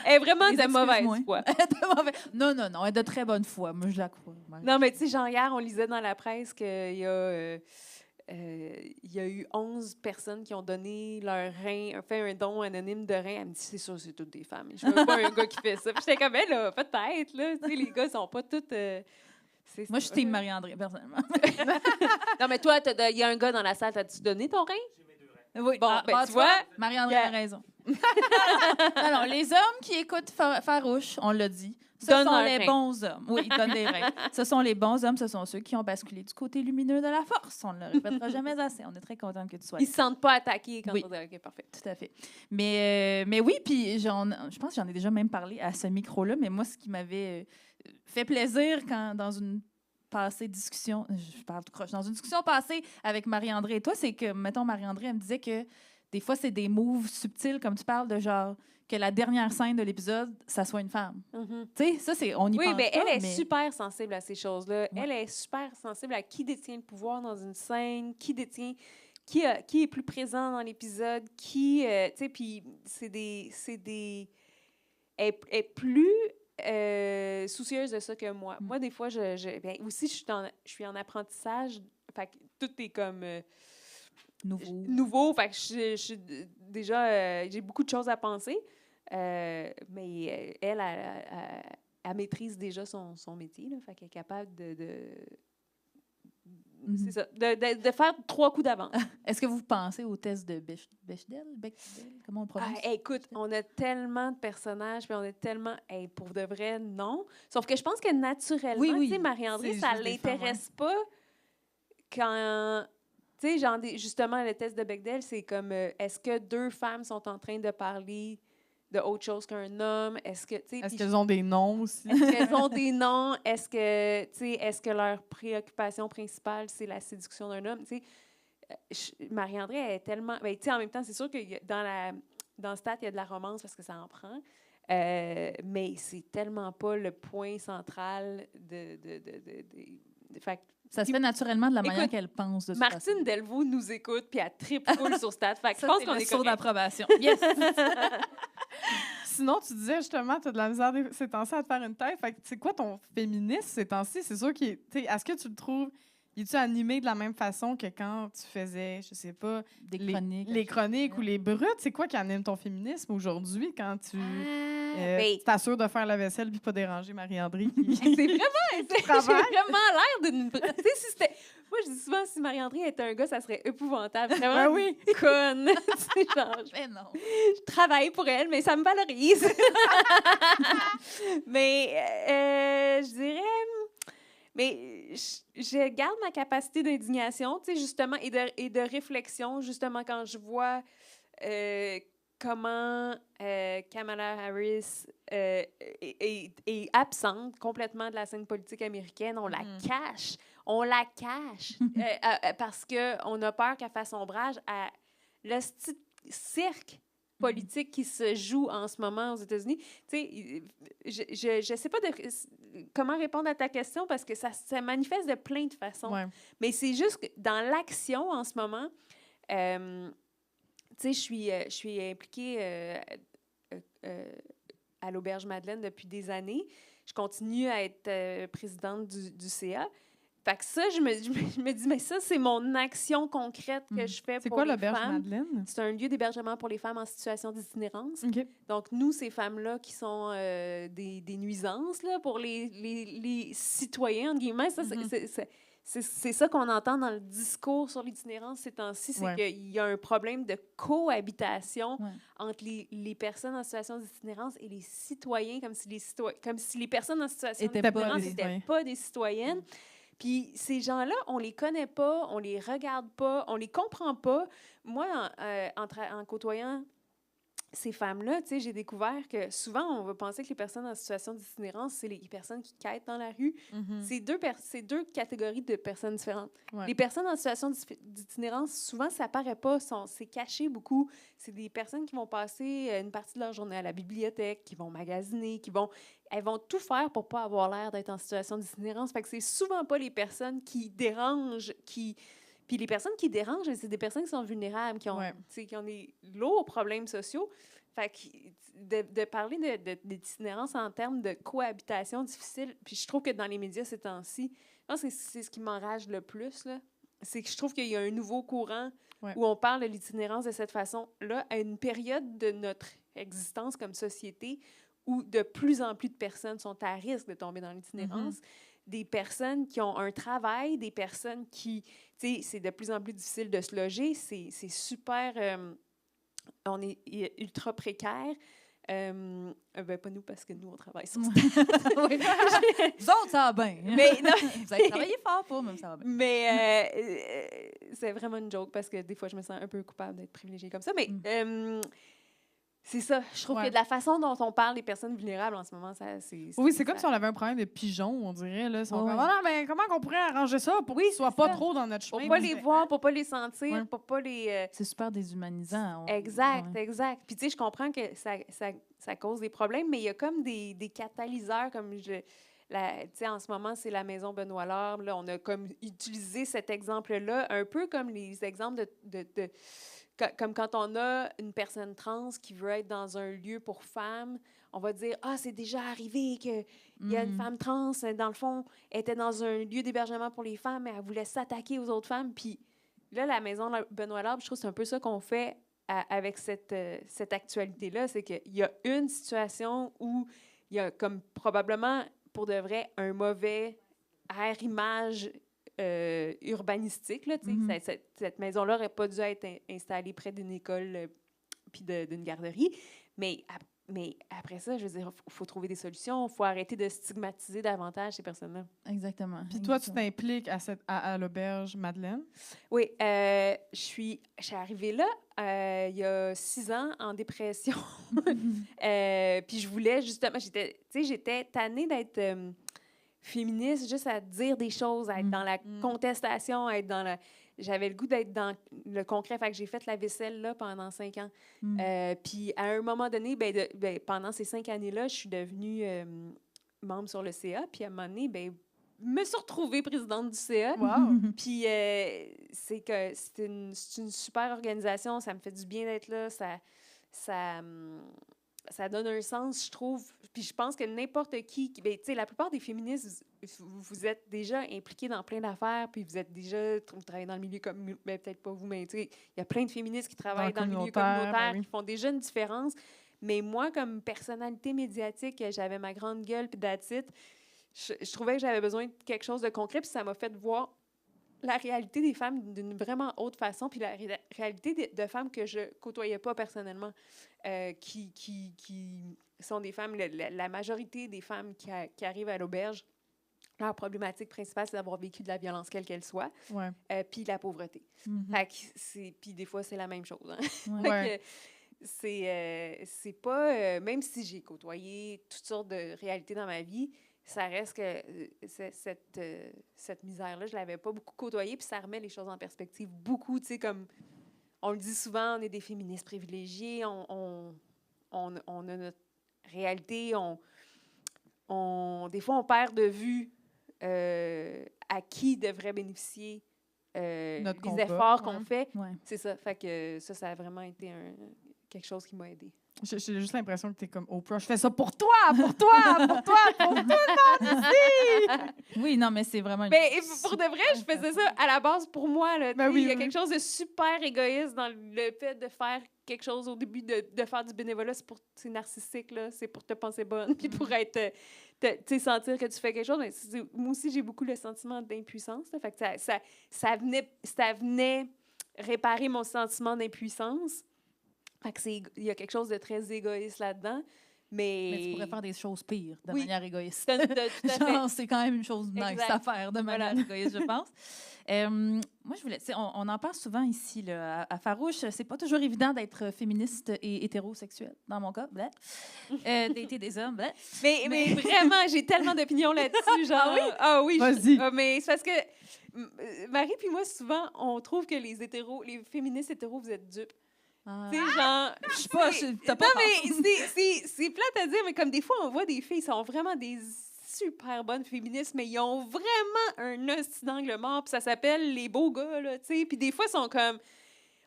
[SPEAKER 4] Elle est vraiment
[SPEAKER 3] Les
[SPEAKER 4] de mauvaise
[SPEAKER 3] excuses-moi.
[SPEAKER 4] foi.
[SPEAKER 3] De mauvais- Non, elle est de très bonne foi. Moi, je la crois.
[SPEAKER 4] Non, mais tu sais, genre hier, on lisait dans la presse qu'il y a... il y a eu 11 personnes qui ont donné leur rein, fait un don anonyme de rein. Elle me dit, c'est sûr, c'est toutes des femmes. Je veux pas un gars qui fait ça. Puis j'étais comme, ben là, peut-être, là. Tu sais, les gars, ils sont pas tous... C'est
[SPEAKER 3] Moi, je
[SPEAKER 4] ça.
[SPEAKER 3] suis team Marie-André, personnellement.
[SPEAKER 4] Non, mais toi, il y a un gars dans la salle, t'as-tu donné ton rein?
[SPEAKER 3] Oui.
[SPEAKER 4] Bon, ben, tu vois,
[SPEAKER 3] Marie-André
[SPEAKER 4] Yeah.
[SPEAKER 3] a raison. non, les hommes qui écoutent Farouche, on l'a dit, ce
[SPEAKER 4] Donne
[SPEAKER 3] sont
[SPEAKER 4] un
[SPEAKER 3] les
[SPEAKER 4] rein.
[SPEAKER 3] bons hommes. Oui, ils donnent des reins. Ce sont les bons hommes, ce sont ceux qui ont basculé du côté lumineux de la force. On ne le répétera jamais assez. On est très contente que tu sois là.
[SPEAKER 4] Ils se sentent pas attaqués quand
[SPEAKER 3] Oui.
[SPEAKER 4] on dit OK, parfait.
[SPEAKER 3] Tout à fait. Mais oui, puis je pense que j'en ai déjà même parlé à ce micro-là, mais moi, ce qui m'avait fait plaisir quand, dans une passée discussion, je parle tout croche, dans une discussion passée avec Marie-André et toi, c'est que, mettons, Marie-André, elle me disait que des fois, c'est des moves subtils, comme tu parles, de genre que la dernière scène de l'épisode, ça soit une femme.
[SPEAKER 4] Mhm.
[SPEAKER 3] Tu sais, ça, c'est, on y
[SPEAKER 4] Oui,
[SPEAKER 3] pense
[SPEAKER 4] mais
[SPEAKER 3] pas,
[SPEAKER 4] elle est
[SPEAKER 3] mais...
[SPEAKER 4] super sensible à ces choses-là.
[SPEAKER 3] Ouais.
[SPEAKER 4] Elle est super sensible à qui détient le pouvoir dans une scène, qui est plus présent dans l'épisode, tu sais, puis c'est des... Elle est plus soucieuse de ça que moi.
[SPEAKER 3] Mm.
[SPEAKER 4] Moi, des fois, ben, aussi, je suis en apprentissage, fait que tout est comme... nouveau, fait que déjà, j'ai beaucoup de choses à penser. Mais elle maîtrise déjà son métier, là, fait qu'elle est capable c'est ça, de faire 3 coups d'avance.
[SPEAKER 3] Est-ce que vous pensez au test de Bechdel? Comment on le prononce?
[SPEAKER 4] Écoute, on a tellement de personnages, puis on a tellement... pour de vrai, non. Sauf que je pense que naturellement,
[SPEAKER 3] Oui, oui,
[SPEAKER 4] tu sais, Marie-André,
[SPEAKER 1] c'est
[SPEAKER 4] ça
[SPEAKER 1] juste des femmes,
[SPEAKER 4] l'intéresse pas quand... Tu sais, genre, justement, le test de Bechdel, c'est comme, est-ce que 2 femmes sont en train de parler de autre chose qu'un homme? Est-ce que, tu sais...
[SPEAKER 1] Est-ce
[SPEAKER 4] puis
[SPEAKER 1] qu'elles ont des noms aussi?
[SPEAKER 4] est-ce qu'elles ont des noms? Est-ce que, tu sais, est-ce que leur préoccupation principale, c'est la séduction d'un homme? Tu sais, Marie-André, elle est tellement... Ben, tu sais, en même temps, c'est sûr que dans Stat, il y a de la romance parce que ça en prend. Mais c'est tellement pas le point central fait que
[SPEAKER 3] Ça se fait naturellement de la manière
[SPEAKER 4] Écoute,
[SPEAKER 3] qu'elle pense. De toute
[SPEAKER 4] Martine
[SPEAKER 3] façon.
[SPEAKER 4] Delvaux nous écoute, puis elle triple full sur Stat. Fait que je
[SPEAKER 3] Ça,
[SPEAKER 4] pense
[SPEAKER 3] c'est
[SPEAKER 4] qu'on
[SPEAKER 3] le
[SPEAKER 4] est
[SPEAKER 3] saut
[SPEAKER 4] correct.
[SPEAKER 3] d'approbation. Yes!
[SPEAKER 1] Sinon, tu disais justement, tu as de la misère ces temps-ci à te faire une tête. Fait que c'est quoi ton féminisme ces temps-ci? C'est sûr qu'il est. Est-ce que tu le trouves. Es-tu animé de la même façon que quand tu faisais, je sais pas,
[SPEAKER 3] Des
[SPEAKER 1] les
[SPEAKER 3] chroniques.
[SPEAKER 1] les chroniques ou les brutes? C'est quoi qui anime ton féminisme aujourd'hui quand tu
[SPEAKER 4] Ben,
[SPEAKER 1] t'assures de faire la vaisselle puis pas déranger Marie-André?
[SPEAKER 4] c'est vraiment, j'ai
[SPEAKER 1] travail.
[SPEAKER 4] vraiment l'air d'une... Tu sais, si c'était... Moi, je dis souvent, si Marie-André était un gars, ça serait épouvantable. Vraiment
[SPEAKER 1] Ben oui.
[SPEAKER 4] conne. Tu sais, genre,
[SPEAKER 3] Mais non.
[SPEAKER 4] je travaille pour elle, mais ça me valorise. Mais je dirais... Mais je garde ma capacité d'indignation, tu sais, justement, et de réflexion, justement, quand je vois comment Kamala Harris est absente complètement de la scène politique américaine. On la cache. On la cache parce qu'on a peur qu'elle fasse ombrage à le cirque politique qui se joue en ce moment aux États-Unis. Tu sais, je sais pas comment répondre à ta question parce que ça manifeste de plein de façons.
[SPEAKER 1] Ouais.
[SPEAKER 4] Mais c'est juste que dans l'action en ce moment, tu sais, je suis impliquée à l'Auberge Madeleine depuis des années. Je continue à être présidente du CA. Fait que ça, je me dis, mais ça, c'est mon action concrète que je fais
[SPEAKER 1] C'est
[SPEAKER 4] pour
[SPEAKER 1] quoi
[SPEAKER 4] les
[SPEAKER 1] l'auberge
[SPEAKER 4] femmes.
[SPEAKER 1] Madeleine?
[SPEAKER 4] C'est un lieu d'hébergement pour les femmes en situation d'itinérance.
[SPEAKER 1] OK.
[SPEAKER 4] Donc, nous, ces femmes-là qui sont des nuisances là, pour les citoyens, entre guillemets, ça, c'est ça qu'on entend dans le discours sur l'itinérance ces temps-ci, c'est qu'il y a un problème de cohabitation entre les personnes en situation d'itinérance et les citoyens, comme si les personnes en situation d'itinérance n'étaient pas des citoyennes. Puis ces gens-là, on les connaît pas, on les regarde pas, on les comprend pas. Moi, en côtoyant ces femmes-là, tu sais, j'ai découvert que souvent, on va penser que les personnes en situation d'itinérance, c'est les personnes qui quêtent dans la rue. C'est deux catégories de personnes différentes. Ouais. Les personnes en situation d'itinérance, souvent, ça paraît pas, c'est caché beaucoup. C'est des personnes qui vont passer une partie de leur journée à la bibliothèque, qui vont magasiner, elles vont tout faire pour pas avoir l'air d'être en situation d'itinérance. Fait que c'est souvent pas les personnes qui dérangent, Puis les personnes qui dérangent, c'est des personnes qui sont vulnérables, qui ont des lourds problèmes sociaux. Fait que de parler d'itinérance en termes de cohabitation difficile, puis je trouve que dans les médias ces temps-ci, je pense que c'est ce qui m'enrage le plus, là. C'est que je trouve qu'il y a un nouveau courant où on parle de l'itinérance de cette façon-là à une période de notre existence comme société où de plus en plus de personnes sont à risque de tomber dans l'itinérance. des personnes qui ont un travail, des personnes qui, tu sais, c'est de plus en plus difficile de se loger, c'est super, on est ultra précaire. Ben, pas nous, parce que nous, on travaille sur ça.
[SPEAKER 3] Oui. Vous autres, ça va bien.
[SPEAKER 4] Mais non.
[SPEAKER 3] Vous avez travaillé fort pour, même ça va bien.
[SPEAKER 4] Mais c'est vraiment une joke parce que des fois, je me sens un peu coupable d'être privilégiée comme ça. Mais c'est ça. Je trouve que de la façon dont on parle des personnes vulnérables en ce moment, c'est
[SPEAKER 1] Oui, c'est comme si on avait un problème de pigeons, on dirait. Là. Ils sont
[SPEAKER 3] Ouais.
[SPEAKER 1] comme, ah non, mais comment on pourrait arranger ça pour qu'ils ne soient pas trop dans notre chemin?
[SPEAKER 4] pour pas les voir, pour pas les sentir, pour pas les...
[SPEAKER 3] C'est super déshumanisant.
[SPEAKER 4] Exact, exact. Puis tu sais, je comprends que ça cause des problèmes, mais il y a comme des catalyseurs, comme tu sais, en ce moment, c'est la maison Benoît Labre. Là, on a comme utilisé cet exemple-là, un peu comme les exemples comme quand on a une personne trans qui veut être dans un lieu pour femmes, on va dire « Ah, c'est déjà arrivé qu'il y a une femme trans, dans le fond, elle était dans un lieu d'hébergement pour les femmes, mais elle voulait s'attaquer aux autres femmes. » Puis là, la maison Benoît Labre, je trouve que c'est un peu ça qu'on fait avec cette actualité-là, c'est qu'il y a une situation où il y a comme probablement, pour de vrai, un mauvais air-image urbanistique. Là, cette maison-là n'aurait pas dû être installée près d'une école puis d'une garderie. Mais après ça, je veux dire, il faut trouver des solutions. Il faut arrêter de stigmatiser davantage ces personnes-là.
[SPEAKER 3] Exactement.
[SPEAKER 1] Puis toi, tu t'impliques à l'auberge Madeleine?
[SPEAKER 4] Oui, je suis arrivée là il y a 6 ans en dépression. Puis je voulais justement, j'étais tannée d'être féministe, juste à dire des choses, à être dans la contestation, à être dans la... J'avais le goût d'être dans le concret. Fait que j'ai fait la vaisselle là pendant 5 ans. Puis à un moment donné, pendant ces 5 années-là, je suis devenue membre sur le CA. Puis à un moment donné, me suis retrouvée présidente du CA.
[SPEAKER 1] Wow!
[SPEAKER 4] Puis c'est une super organisation. Ça me fait du bien d'être là. Ça donne un sens, je trouve. Puis je pense que n'importe qui... tu sais, la plupart des féministes, vous êtes déjà impliqués dans plein d'affaires, puis vous travaillez dans le milieu comme... peut-être pas vous, mais tu sais, il y a plein de féministes qui travaillent dans le milieu communautaire, qui font déjà une différence. Mais moi, comme personnalité médiatique, j'avais ma grande gueule, puis that's it. Je trouvais que j'avais besoin de quelque chose de concret, puis ça m'a fait voir la réalité des femmes d'une vraiment autre façon, puis la réalité de femmes que je côtoyais pas personnellement, qui sont des femmes, la majorité des femmes qui arrivent à l'auberge, leur problématique principale, c'est d'avoir vécu de la violence, quelle qu'elle soit, puis la pauvreté. Puis des fois, c'est la même chose. Hein?
[SPEAKER 1] Ouais.
[SPEAKER 4] C'est pas... même si j'ai côtoyé toutes sortes de réalités dans ma vie, ça reste que cette misère-là, je ne l'avais pas beaucoup côtoyée, puis ça remet les choses en perspective beaucoup. Tu sais, comme on le dit souvent, on est des féministes privilégiées, on a notre réalité, des fois, on perd de vue à qui devrait bénéficier des efforts qu'on fait.
[SPEAKER 3] Ouais.
[SPEAKER 4] C'est ça. Fait que ça a vraiment été quelque chose qui m'a aidée.
[SPEAKER 1] J'ai juste l'impression que t'es comme Oprah. Je fais ça pour toi, pour toi, pour toi, pour tout le monde ici!
[SPEAKER 3] Oui, non, mais c'est vraiment...
[SPEAKER 4] Mais pour de vrai, je faisais ça à la base pour moi. Là,
[SPEAKER 1] Ben oui,
[SPEAKER 4] il y a quelque chose de super égoïste dans le fait de faire quelque chose au début, de faire du bénévolat. C'est narcissique, là. C'est pour te penser bonne, puis pour être... sentir que tu fais quelque chose. Mais moi aussi, j'ai beaucoup le sentiment d'impuissance. Là, fait que ça venait réparer mon sentiment d'impuissance. Fait que il y a quelque chose de très égoïste là-dedans. Mais
[SPEAKER 3] tu pourrais faire des choses pires de
[SPEAKER 4] Oui.
[SPEAKER 3] manière égoïste.
[SPEAKER 4] Tout à fait.
[SPEAKER 3] Genre, c'est quand même une chose nice
[SPEAKER 4] Exact.
[SPEAKER 3] à faire de manière égoïste, je pense. Moi, je voulais... On en parle souvent ici, là, à Farouche. C'est pas toujours évident d'être féministe et hétérosexuel, dans mon cas. Dater des hommes.
[SPEAKER 4] Mais vraiment, j'ai tellement d'opinions là-dessus. Genre, ah oui?
[SPEAKER 1] Vas-y.
[SPEAKER 4] Mais c'est parce que Marie puis moi, souvent, on trouve que les féministes hétéros, vous êtes dupes. Tu sais, genre...
[SPEAKER 3] Je sais pas, t'as pas
[SPEAKER 4] Non, mais c'est plate à dire, mais comme des fois, on voit des filles, sont vraiment des super bonnes féministes, mais ils ont vraiment un hostie d'angle mort, puis ça s'appelle les beaux gars, là, tu sais. Puis des fois, ils sont comme...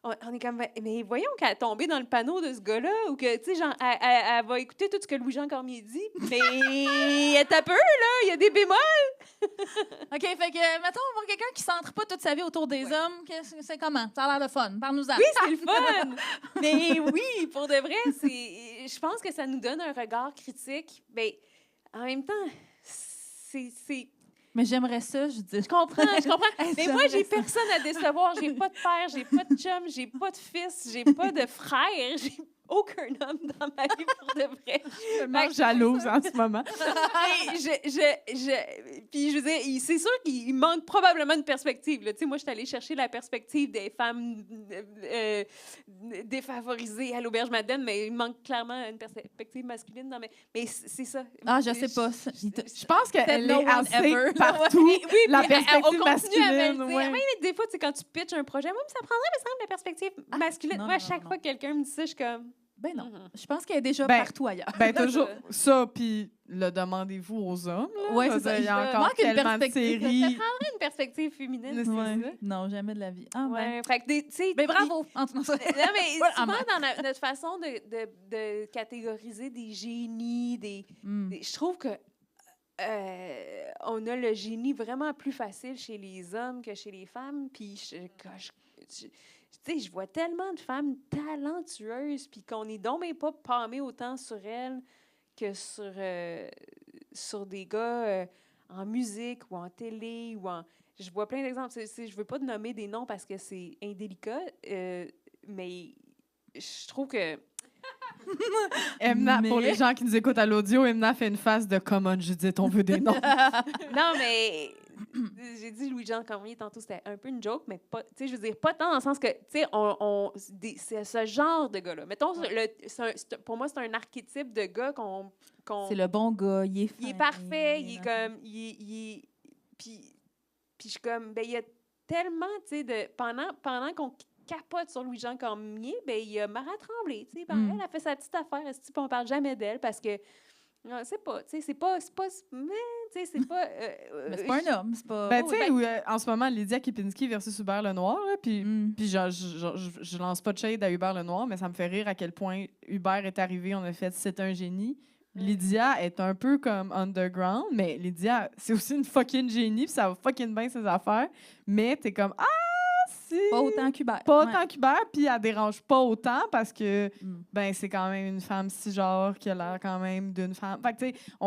[SPEAKER 4] On est comme... Mais voyons qu'elle est tombée dans le panneau de ce gars-là, ou que, tu sais, genre, elle va écouter tout ce que Louis-Jean Cormier dit, mais elle a peu, là, il y a des bémols.
[SPEAKER 3] OK, fait que, mettons, on voit quelqu'un qui centre pas toute sa vie autour des hommes. C'est comment? Ça a l'air de fun. Parle-nous-en.
[SPEAKER 4] Oui, c'est le fun! Mais oui, pour de vrai, je pense que ça nous donne un regard critique. Mais en même temps,
[SPEAKER 3] Mais j'aimerais ça, je dis.
[SPEAKER 4] Je comprends. Mais moi, j'ai
[SPEAKER 3] J'aimerais ça.
[SPEAKER 4] personne à décevoir. J'ai pas de père, j'ai pas de chum, j'ai pas de fils, j'ai pas de frère. J'ai aucun homme dans ma vie pour de vrai.
[SPEAKER 1] Je suis tellement jalouse en ce moment.
[SPEAKER 4] Puis je veux dire, c'est sûr qu'il manque probablement une perspective. Là. Tu sais, moi, je suis allée chercher la perspective des femmes défavorisées à l'auberge Madeleine, mais il manque clairement une perspective masculine. Non, mais c'est ça.
[SPEAKER 3] Ah, je sais pas.
[SPEAKER 1] Je pense qu'elle
[SPEAKER 3] no
[SPEAKER 1] est
[SPEAKER 3] one
[SPEAKER 1] assez
[SPEAKER 3] ever.
[SPEAKER 1] partout.
[SPEAKER 4] Oui,
[SPEAKER 1] la
[SPEAKER 4] puis
[SPEAKER 1] perspective
[SPEAKER 4] on continue à me le
[SPEAKER 1] masculine.
[SPEAKER 4] dire.
[SPEAKER 1] Ouais.
[SPEAKER 4] Oui, des fois, tu sais, quand tu pitches un projet, moi, ça prendrait, me semble, la perspective masculine.
[SPEAKER 3] non,
[SPEAKER 4] Moi, à
[SPEAKER 3] non,
[SPEAKER 4] chaque
[SPEAKER 3] non.
[SPEAKER 4] fois que quelqu'un me dit ça, je suis comme...
[SPEAKER 3] Ben non. Je pense qu'elle est déjà
[SPEAKER 1] Ben,
[SPEAKER 3] partout ailleurs.
[SPEAKER 1] Ben, toujours ça, puis le demandez-vous aux hommes. Là.
[SPEAKER 3] Ouais,
[SPEAKER 1] Je veux
[SPEAKER 3] c'est ça.
[SPEAKER 1] dire, il y a
[SPEAKER 3] Il
[SPEAKER 1] encore
[SPEAKER 3] manque une
[SPEAKER 1] tellement de
[SPEAKER 3] perspective.
[SPEAKER 1] séries.
[SPEAKER 4] Une perspective féminine, c'est
[SPEAKER 3] Ouais.
[SPEAKER 4] ça.
[SPEAKER 3] Non, jamais de la vie. Ah, ben.
[SPEAKER 4] Ouais, fait que tu sais...
[SPEAKER 3] Ben bravo! En tout cas,
[SPEAKER 4] Non, mais
[SPEAKER 3] Voilà,
[SPEAKER 4] souvent,
[SPEAKER 3] en
[SPEAKER 4] dans notre façon de catégoriser des génies, je trouve que on a le génie vraiment plus facile chez les hommes que chez les femmes. Puis, tu sais, je vois tellement de femmes talentueuses, puis qu'on est donc même pas pâmé autant sur elles que sur des gars en musique ou en télé ou en... Je vois plein d'exemples. Je veux pas nommer des noms parce que c'est indélicat, mais je trouve que...
[SPEAKER 1] Emna, pour
[SPEAKER 3] Mais-
[SPEAKER 1] les gens qui nous écoutent à l'audio, Emna fait une face de « Come on, Judith, on veut des noms. »
[SPEAKER 4] Non, mais j'ai dit Louis-Jean Cormier tantôt, c'était un peu une joke, mais pas, tu sais, je veux dire, pas tant dans le sens que, tu sais, c'est ce genre de gars-là. Mettons, pour moi, c'est un archétype de gars qu'on
[SPEAKER 3] c'est le bon gars, il est fin.
[SPEAKER 4] il est parfait, il est comme, puis je suis comme, ben il y a tellement, tu sais, pendant qu'on capote sur Louis-Jean Cormier, ben il y a Mara Tremblay, tu sais, elle a fait sa petite affaire, puis on parle jamais d'elle parce que, non, c'est pas, tu sais, c'est pas, mais, tu sais, c'est pas...
[SPEAKER 3] Mais c'est pas un homme, c'est pas...
[SPEAKER 1] Ben, tu sais, en ce moment, Lydia Kipinski versus Hubert Lenoir, là, puis je lance pas de shade à Hubert Lenoir, mais ça me fait rire à quel point Hubert est arrivé, on a fait « c'est un génie ». Lydia est un peu comme underground, mais Lydia, c'est aussi une fucking génie, puis ça va fucking bien ses affaires, mais t'es comme « ah, si! »
[SPEAKER 3] Pas autant qu'Hubert.
[SPEAKER 1] Pas
[SPEAKER 3] Ouais.
[SPEAKER 1] autant qu'Hubert, puis elle dérange pas autant parce que
[SPEAKER 3] Mm.
[SPEAKER 1] ben c'est quand même une femme cisgenre qui a l'air quand même d'une femme. Fait que tu sais,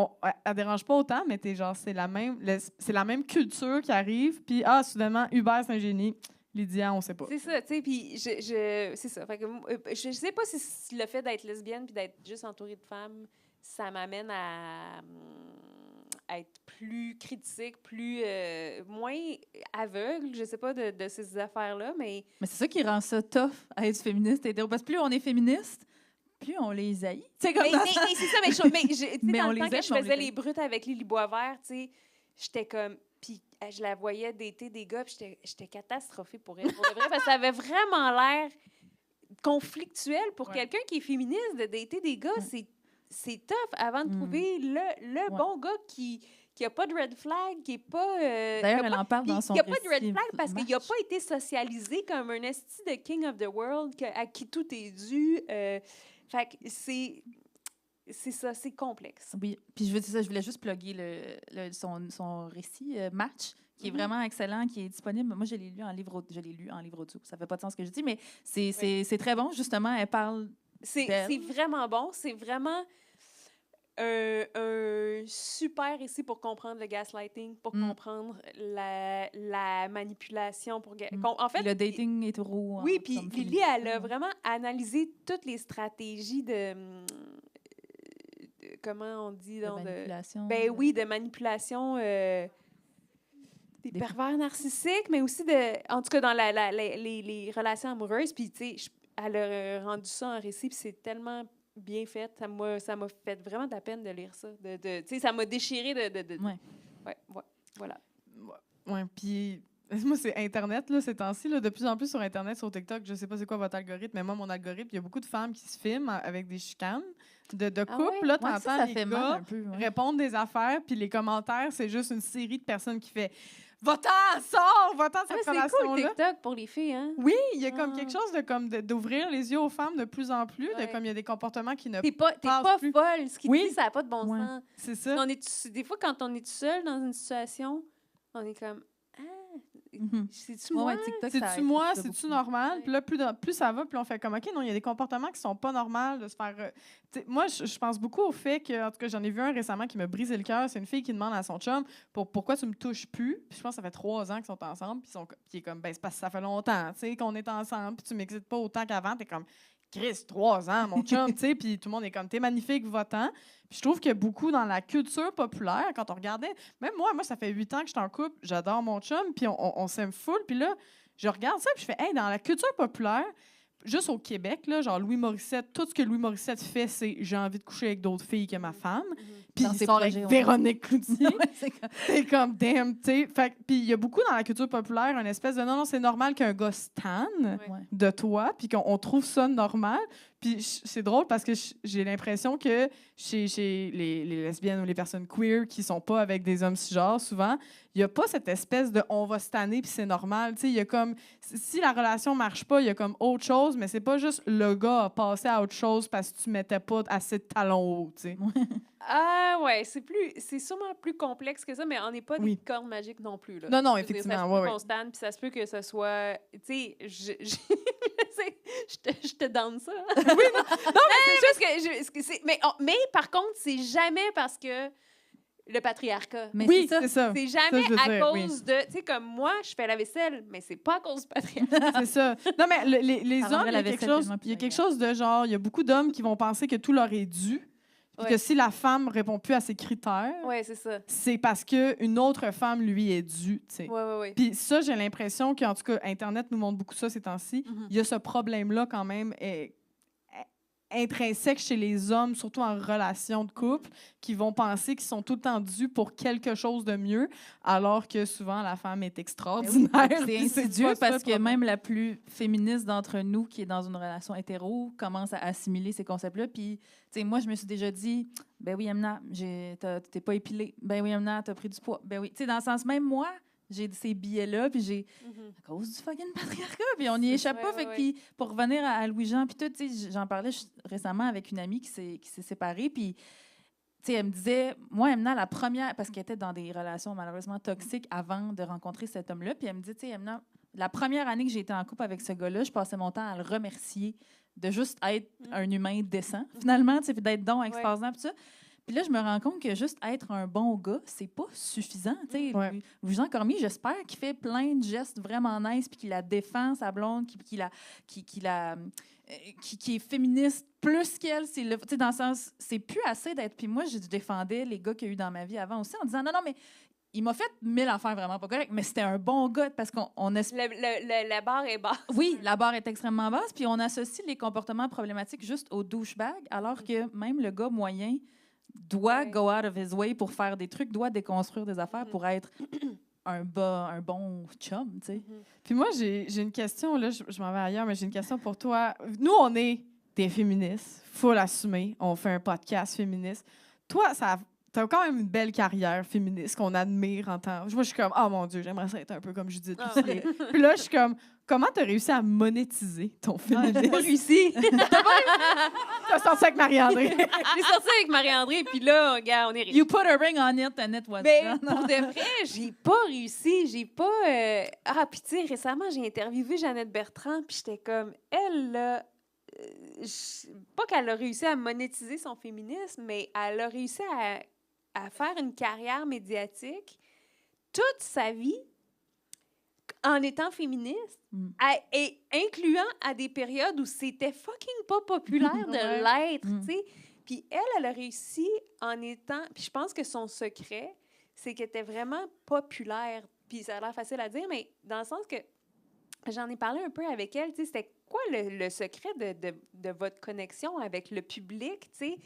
[SPEAKER 1] elle dérange pas autant, mais t'es genre c'est la même culture qui arrive, puis soudainement Hubert c'est un génie, Lydia on sait pas.
[SPEAKER 4] C'est ça, tu sais, puis c'est ça. Fait que, je sais pas si le fait d'être lesbienne puis d'être juste entourée de femmes, ça m'amène à être plus critique, moins aveugle, je sais pas, de ces affaires-là, mais...
[SPEAKER 3] Mais c'est ça qui rend ça tough à être féministe et hétéro. Parce que plus on est féministe, plus on les haït. C'est comme
[SPEAKER 4] Mais c'est ça, tu sais,
[SPEAKER 3] Mais
[SPEAKER 4] dans
[SPEAKER 3] on
[SPEAKER 4] le
[SPEAKER 3] les
[SPEAKER 4] temps que
[SPEAKER 3] aime,
[SPEAKER 4] je
[SPEAKER 3] mais on
[SPEAKER 4] faisais
[SPEAKER 3] les
[SPEAKER 4] les brutes avec Lily Boisvert, tu sais, j'étais comme... Puis je la voyais dater des gars, puis j'étais catastrophée pour elle. Pour de vrai, parce que ça avait vraiment l'air conflictuel pour quelqu'un qui est féministe de dater des gars. C'est tough avant de trouver le bon gars qui a pas de red flag, qui est pas...
[SPEAKER 3] D'ailleurs, elle en parle dans son
[SPEAKER 4] Il n'y a pas de red
[SPEAKER 3] récit
[SPEAKER 4] flag parce qu'il n'a
[SPEAKER 3] Match.
[SPEAKER 4] pas été socialisé comme un esti de king of the world à qui tout est dû. Fait que c'est ça, c'est complexe.
[SPEAKER 3] Oui, puis je voulais juste plugger son récit Match, qui est vraiment excellent, qui est disponible. Moi, je l'ai lu en livre audio. Ça fait pas de sens ce que je dis, mais c'est très bon. Justement, elle parle
[SPEAKER 4] C'est vraiment bon. C'est vraiment un super récit pour comprendre le gaslighting, pour comprendre la manipulation. En fait,
[SPEAKER 3] le dating hétéro.
[SPEAKER 4] oui, puis Lily, elle a vraiment analysé toutes les stratégies de comment on dit?
[SPEAKER 3] de
[SPEAKER 4] Donc,
[SPEAKER 3] manipulation.
[SPEAKER 4] ben oui, de manipulation des pervers narcissiques, mais aussi en tout cas dans les relations amoureuses. Puis, tu sais, elle a rendu ça en récit, puis c'est tellement bien fait. Ça m'a fait vraiment de la peine de lire ça. Tu sais, ça m'a déchiré de
[SPEAKER 3] Ouais.
[SPEAKER 4] Ouais, voilà.
[SPEAKER 1] Ouais, puis moi c'est Internet là ces temps-ci là, de plus en plus sur Internet, sur TikTok, je sais pas c'est quoi votre algorithme, mais moi mon algorithme, il y a beaucoup de femmes qui se filment avec des chicanes de couple
[SPEAKER 4] ouais?
[SPEAKER 1] là,
[SPEAKER 3] Ouais,
[SPEAKER 1] t'entends
[SPEAKER 3] ça
[SPEAKER 1] les
[SPEAKER 3] fait mal
[SPEAKER 1] gars
[SPEAKER 3] un peu. Ouais.
[SPEAKER 1] répondre des affaires, puis les commentaires, c'est juste une série de personnes qui fait va-t'en, sors, va-t'en cette
[SPEAKER 4] C'est cool,
[SPEAKER 1] relation-là.
[SPEAKER 4] TikTok, pour les filles, hein?
[SPEAKER 1] Oui, il y a comme
[SPEAKER 4] Ah.
[SPEAKER 1] quelque chose d'ouvrir les yeux aux femmes de plus en plus,
[SPEAKER 4] Ouais.
[SPEAKER 1] de comme il y a des comportements qui ne
[SPEAKER 4] T'es pas
[SPEAKER 1] passe plus.
[SPEAKER 4] folle. Ce qu'il
[SPEAKER 1] Oui.
[SPEAKER 4] dit, ça n'a pas de bon
[SPEAKER 3] Ouais.
[SPEAKER 4] sens.
[SPEAKER 1] c'est ça.
[SPEAKER 4] Des fois, quand on est tout seul dans une situation, on est comme... Ah, C'est-tu moi?
[SPEAKER 3] Ouais, TikTok, ça
[SPEAKER 1] C'est-tu
[SPEAKER 3] aide
[SPEAKER 1] moi?
[SPEAKER 3] ça
[SPEAKER 1] C'est-tu
[SPEAKER 3] beaucoup.
[SPEAKER 1] normal?
[SPEAKER 4] Ouais.
[SPEAKER 1] Puis là, plus ça va, plus on fait comme, OK, non, il y a des comportements qui sont pas normaux de se faire... moi, je pense beaucoup au fait que, en tout cas, j'en ai vu un récemment qui m'a brisé le cœur. C'est une fille qui demande à son chum pourquoi tu me touches plus. Puis je pense que ça fait 3 ans qu'ils sont ensemble. Puis il est comme, ben, c'est parce que ça fait longtemps, tu sais, qu'on est ensemble. Puis tu m'excites pas autant qu'avant. T'es comme, Chris, 3 ans, mon chum, tu sais. Puis tout le monde est comme, t'es magnifique, va-t'en. Puis je trouve que beaucoup dans la culture populaire, quand on regardait, même moi, ça fait 8 ans que je suis en couple, j'adore mon chum, puis on s'aime full. Puis là, je regarde ça, puis je fais, hey, dans la culture populaire, juste au Québec, là, genre Louis Morissette, tout ce que Louis Morissette fait, c'est j'ai envie de coucher avec d'autres filles que ma femme. Puis
[SPEAKER 3] Dans
[SPEAKER 1] il
[SPEAKER 3] ses
[SPEAKER 1] sort
[SPEAKER 3] projets,
[SPEAKER 1] avec
[SPEAKER 3] ouais.
[SPEAKER 1] Véronique Cloutier.
[SPEAKER 3] Ouais, c'est comme-
[SPEAKER 1] T'es comme, damn, tu sais. Puis il y a beaucoup dans la culture populaire une espèce de non, c'est normal qu'un gars stan
[SPEAKER 3] Ouais.
[SPEAKER 1] de toi, puis qu'on trouve ça normal. Puis c'est drôle parce que j'ai l'impression que chez les lesbiennes ou les personnes queer qui sont pas avec des hommes cisgenres, souvent, il y a pas cette espèce de on va se tanner puis c'est normal. Tu sais, il y a comme si la relation marche pas, il y a comme autre chose, mais c'est pas juste le gars a passé à autre chose parce que tu mettais pas assez de talons hauts, tu sais.
[SPEAKER 4] Ah ouais, c'est sûrement plus complexe que ça, mais on n'est pas
[SPEAKER 1] Oui.
[SPEAKER 4] des cordes magiques non plus. Là.
[SPEAKER 1] Non, non,
[SPEAKER 4] Je veux dire,
[SPEAKER 1] effectivement,
[SPEAKER 4] ça se
[SPEAKER 1] ouais,
[SPEAKER 4] peut
[SPEAKER 1] ouais.
[SPEAKER 4] qu'on se tanne, puis ça se peut que ce soit... Tu sais, je te donne ça.
[SPEAKER 1] Oui, non,
[SPEAKER 4] C'est juste que... mais par contre, c'est jamais parce que le patriarcat...
[SPEAKER 3] Mais
[SPEAKER 1] oui,
[SPEAKER 3] c'est ça.
[SPEAKER 1] c'est ça.
[SPEAKER 4] C'est jamais
[SPEAKER 1] je veux
[SPEAKER 4] à
[SPEAKER 1] dire,
[SPEAKER 4] cause de... Tu sais, comme moi, je fais la vaisselle, mais c'est pas à cause du patriarcat.
[SPEAKER 1] C'est ça. Non, mais les
[SPEAKER 3] Ça
[SPEAKER 1] hommes,
[SPEAKER 3] rendrait
[SPEAKER 1] il y a
[SPEAKER 3] la
[SPEAKER 1] quelque
[SPEAKER 3] vaisselle
[SPEAKER 1] chose,
[SPEAKER 3] tellement plus
[SPEAKER 1] il y a quelque
[SPEAKER 3] agréable.
[SPEAKER 1] chose de genre, il y a beaucoup d'hommes qui vont penser que tout leur est dû. Puis
[SPEAKER 4] Ouais.
[SPEAKER 1] que si la femme répond plus à ses critères,
[SPEAKER 4] Ouais, c'est ça.
[SPEAKER 1] c'est parce qu'une autre femme lui est due, tu sais.
[SPEAKER 4] Ouais.
[SPEAKER 1] Puis ça, j'ai l'impression qu'en tout cas, Internet nous montre beaucoup ça ces temps-ci.
[SPEAKER 4] Mhm.
[SPEAKER 1] Il y a ce problème-là quand même intrinsèque chez les hommes, surtout en relation de couple, qui vont penser qu'ils sont tout le temps dus pour quelque chose de mieux, alors que souvent la femme est extraordinaire.
[SPEAKER 3] C'est
[SPEAKER 1] Puis
[SPEAKER 3] insidieux
[SPEAKER 1] pas ça,
[SPEAKER 3] parce
[SPEAKER 1] le
[SPEAKER 3] que
[SPEAKER 1] problème.
[SPEAKER 3] même la plus féministe d'entre nous qui est dans une relation hétéro commence à assimiler ces concepts-là. Puis, tu sais, moi, je me suis déjà dit, ben oui, Amna, t'es pas épilée. Ben oui, Amna, t'as pris du poids. Ben oui. Tu sais, dans le sens, même moi, j'ai ces billets-là, puis j'ai, à cause du fucking patriarcat, puis on n'y échappe pas.
[SPEAKER 4] Ouais,
[SPEAKER 3] Fait que,
[SPEAKER 4] ouais.
[SPEAKER 3] puis pour revenir à Louis-Jean, puis tout, tu sais, j'en parlais récemment avec une amie qui s'est séparée, puis tu sais, elle me disait, moi, Emna, la première, parce qu'elle était dans des relations malheureusement toxiques avant de rencontrer cet homme-là, puis elle me dit, tu sais, Emna, la première année que j'ai été en couple avec ce gars-là, je passais mon temps à le remercier de juste être un humain décent, finalement, tu sais, puis d'être donc extraordinaire, puis ça. Puis là, je me rends compte que juste être un bon gars, c'est pas suffisant. Tu sais,
[SPEAKER 1] Ouais.
[SPEAKER 3] Louis-Jean Cormier, j'espère qu'il fait plein de gestes vraiment nice, puis qu'il la défend, sa blonde, qui est féministe plus qu'elle. Tu sais, dans le sens, c'est plus assez d'être. Puis moi, je défendais les gars qu'il y a eu dans ma vie avant aussi en disant non, mais il m'a fait 1000 affaires vraiment pas correctes, mais c'était un bon gars parce qu'on
[SPEAKER 4] La barre est basse.
[SPEAKER 3] oui, la barre est extrêmement basse, puis on associe les comportements problématiques juste au douchebag, alors que même le gars moyen doit
[SPEAKER 4] Ouais.
[SPEAKER 3] go out of his way pour faire des trucs, doit déconstruire des affaires pour être un bon chum, tu sais.
[SPEAKER 1] Puis moi, j'ai une question, là, je m'en vais ailleurs, mais j'ai une question pour toi. Nous, on est des féministes, faut l'assumer. On fait un podcast féministe. Toi, t'as quand même une belle carrière féministe qu'on admire en tant... Moi, je suis comme, oh mon Dieu, j'aimerais ça être un peu comme Judith
[SPEAKER 4] Ah.
[SPEAKER 1] Poussier. Puis là, je suis comme, comment t'as réussi à monétiser ton féminisme?
[SPEAKER 4] Pas réussi.
[SPEAKER 1] T'as sorti avec Marie-André.
[SPEAKER 4] J'ai sorti avec Marie-André, puis là, regarde, on est riche.
[SPEAKER 3] You put a ring on it and it was
[SPEAKER 4] Ben,
[SPEAKER 3] done.
[SPEAKER 4] pour de vrai, j'ai pas réussi. J'ai pas... Ah, puis tu sais, récemment, j'ai interviewé Jeannette Bertrand, puis j'étais comme, elle, là... Pas qu'elle a réussi à monétiser son féminisme, mais elle a réussi à faire une carrière médiatique toute sa vie en étant féministe, et incluant à des périodes où c'était fucking pas populaire de
[SPEAKER 1] Ouais.
[SPEAKER 4] l'être,
[SPEAKER 3] Mm.
[SPEAKER 4] tu sais. Puis elle a réussi en étant... Puis je pense que son secret, c'est qu'elle était vraiment populaire. Puis ça a l'air facile à dire, mais dans le sens que j'en ai parlé un peu avec elle, tu sais, c'était quoi le secret de votre connexion avec le public, tu sais?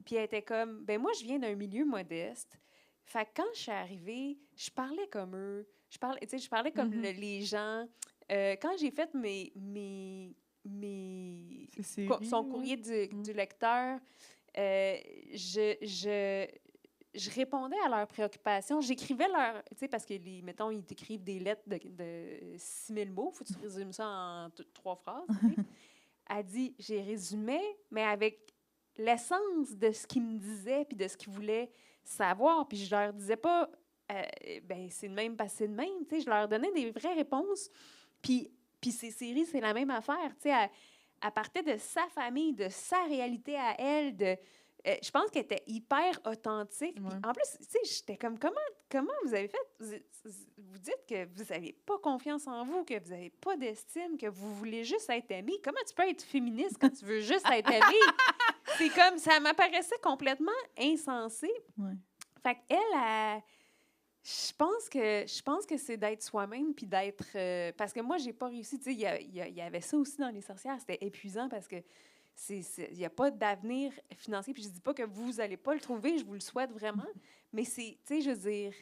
[SPEAKER 4] Puis elle était comme, ben moi, je viens d'un milieu modeste. Fait que quand je suis arrivée, je parlais comme eux. Je parlais comme les gens. Quand j'ai fait son courrier du lecteur, je répondais à leurs préoccupations. J'écrivais leurs... Tu sais, parce que, mettons, ils t'écrivent des lettres de 6000 mots. Faut que tu résumes ça en 3 phrases. Tu sais. Elle dit, j'ai résumé, mais avec l'essence de ce qu'ils me disaient puis de ce qu'ils voulaient savoir. Puis je leur disais pas ben c'est de même parce que c'est de même. Tu sais, je leur donnais des vraies réponses. Puis ces séries, c'est la même affaire. Tu sais, elle partait de sa famille, de sa réalité à elle, je pense qu'elle était hyper authentique. Puis
[SPEAKER 1] Ouais.
[SPEAKER 4] en plus, tu sais, j'étais comme, comment vous avez fait? Vous dites que vous n'avez pas confiance en vous, que vous n'avez pas d'estime, que vous voulez juste être aimé. Comment tu peux être féministe quand tu veux juste être aimé? C'est comme, ça m'apparaissait complètement insensé.
[SPEAKER 3] Ouais.
[SPEAKER 4] Fait qu'elle, je pense que c'est d'être soi-même puis d'être... parce que moi, j'ai pas réussi. Tu sais, il y avait ça aussi dans Les Sorcières. C'était épuisant parce que il n'y a pas d'avenir financier. Puis je dis pas que vous n'allez pas le trouver, je vous le souhaite vraiment. Mais c'est, tu sais, je veux dire,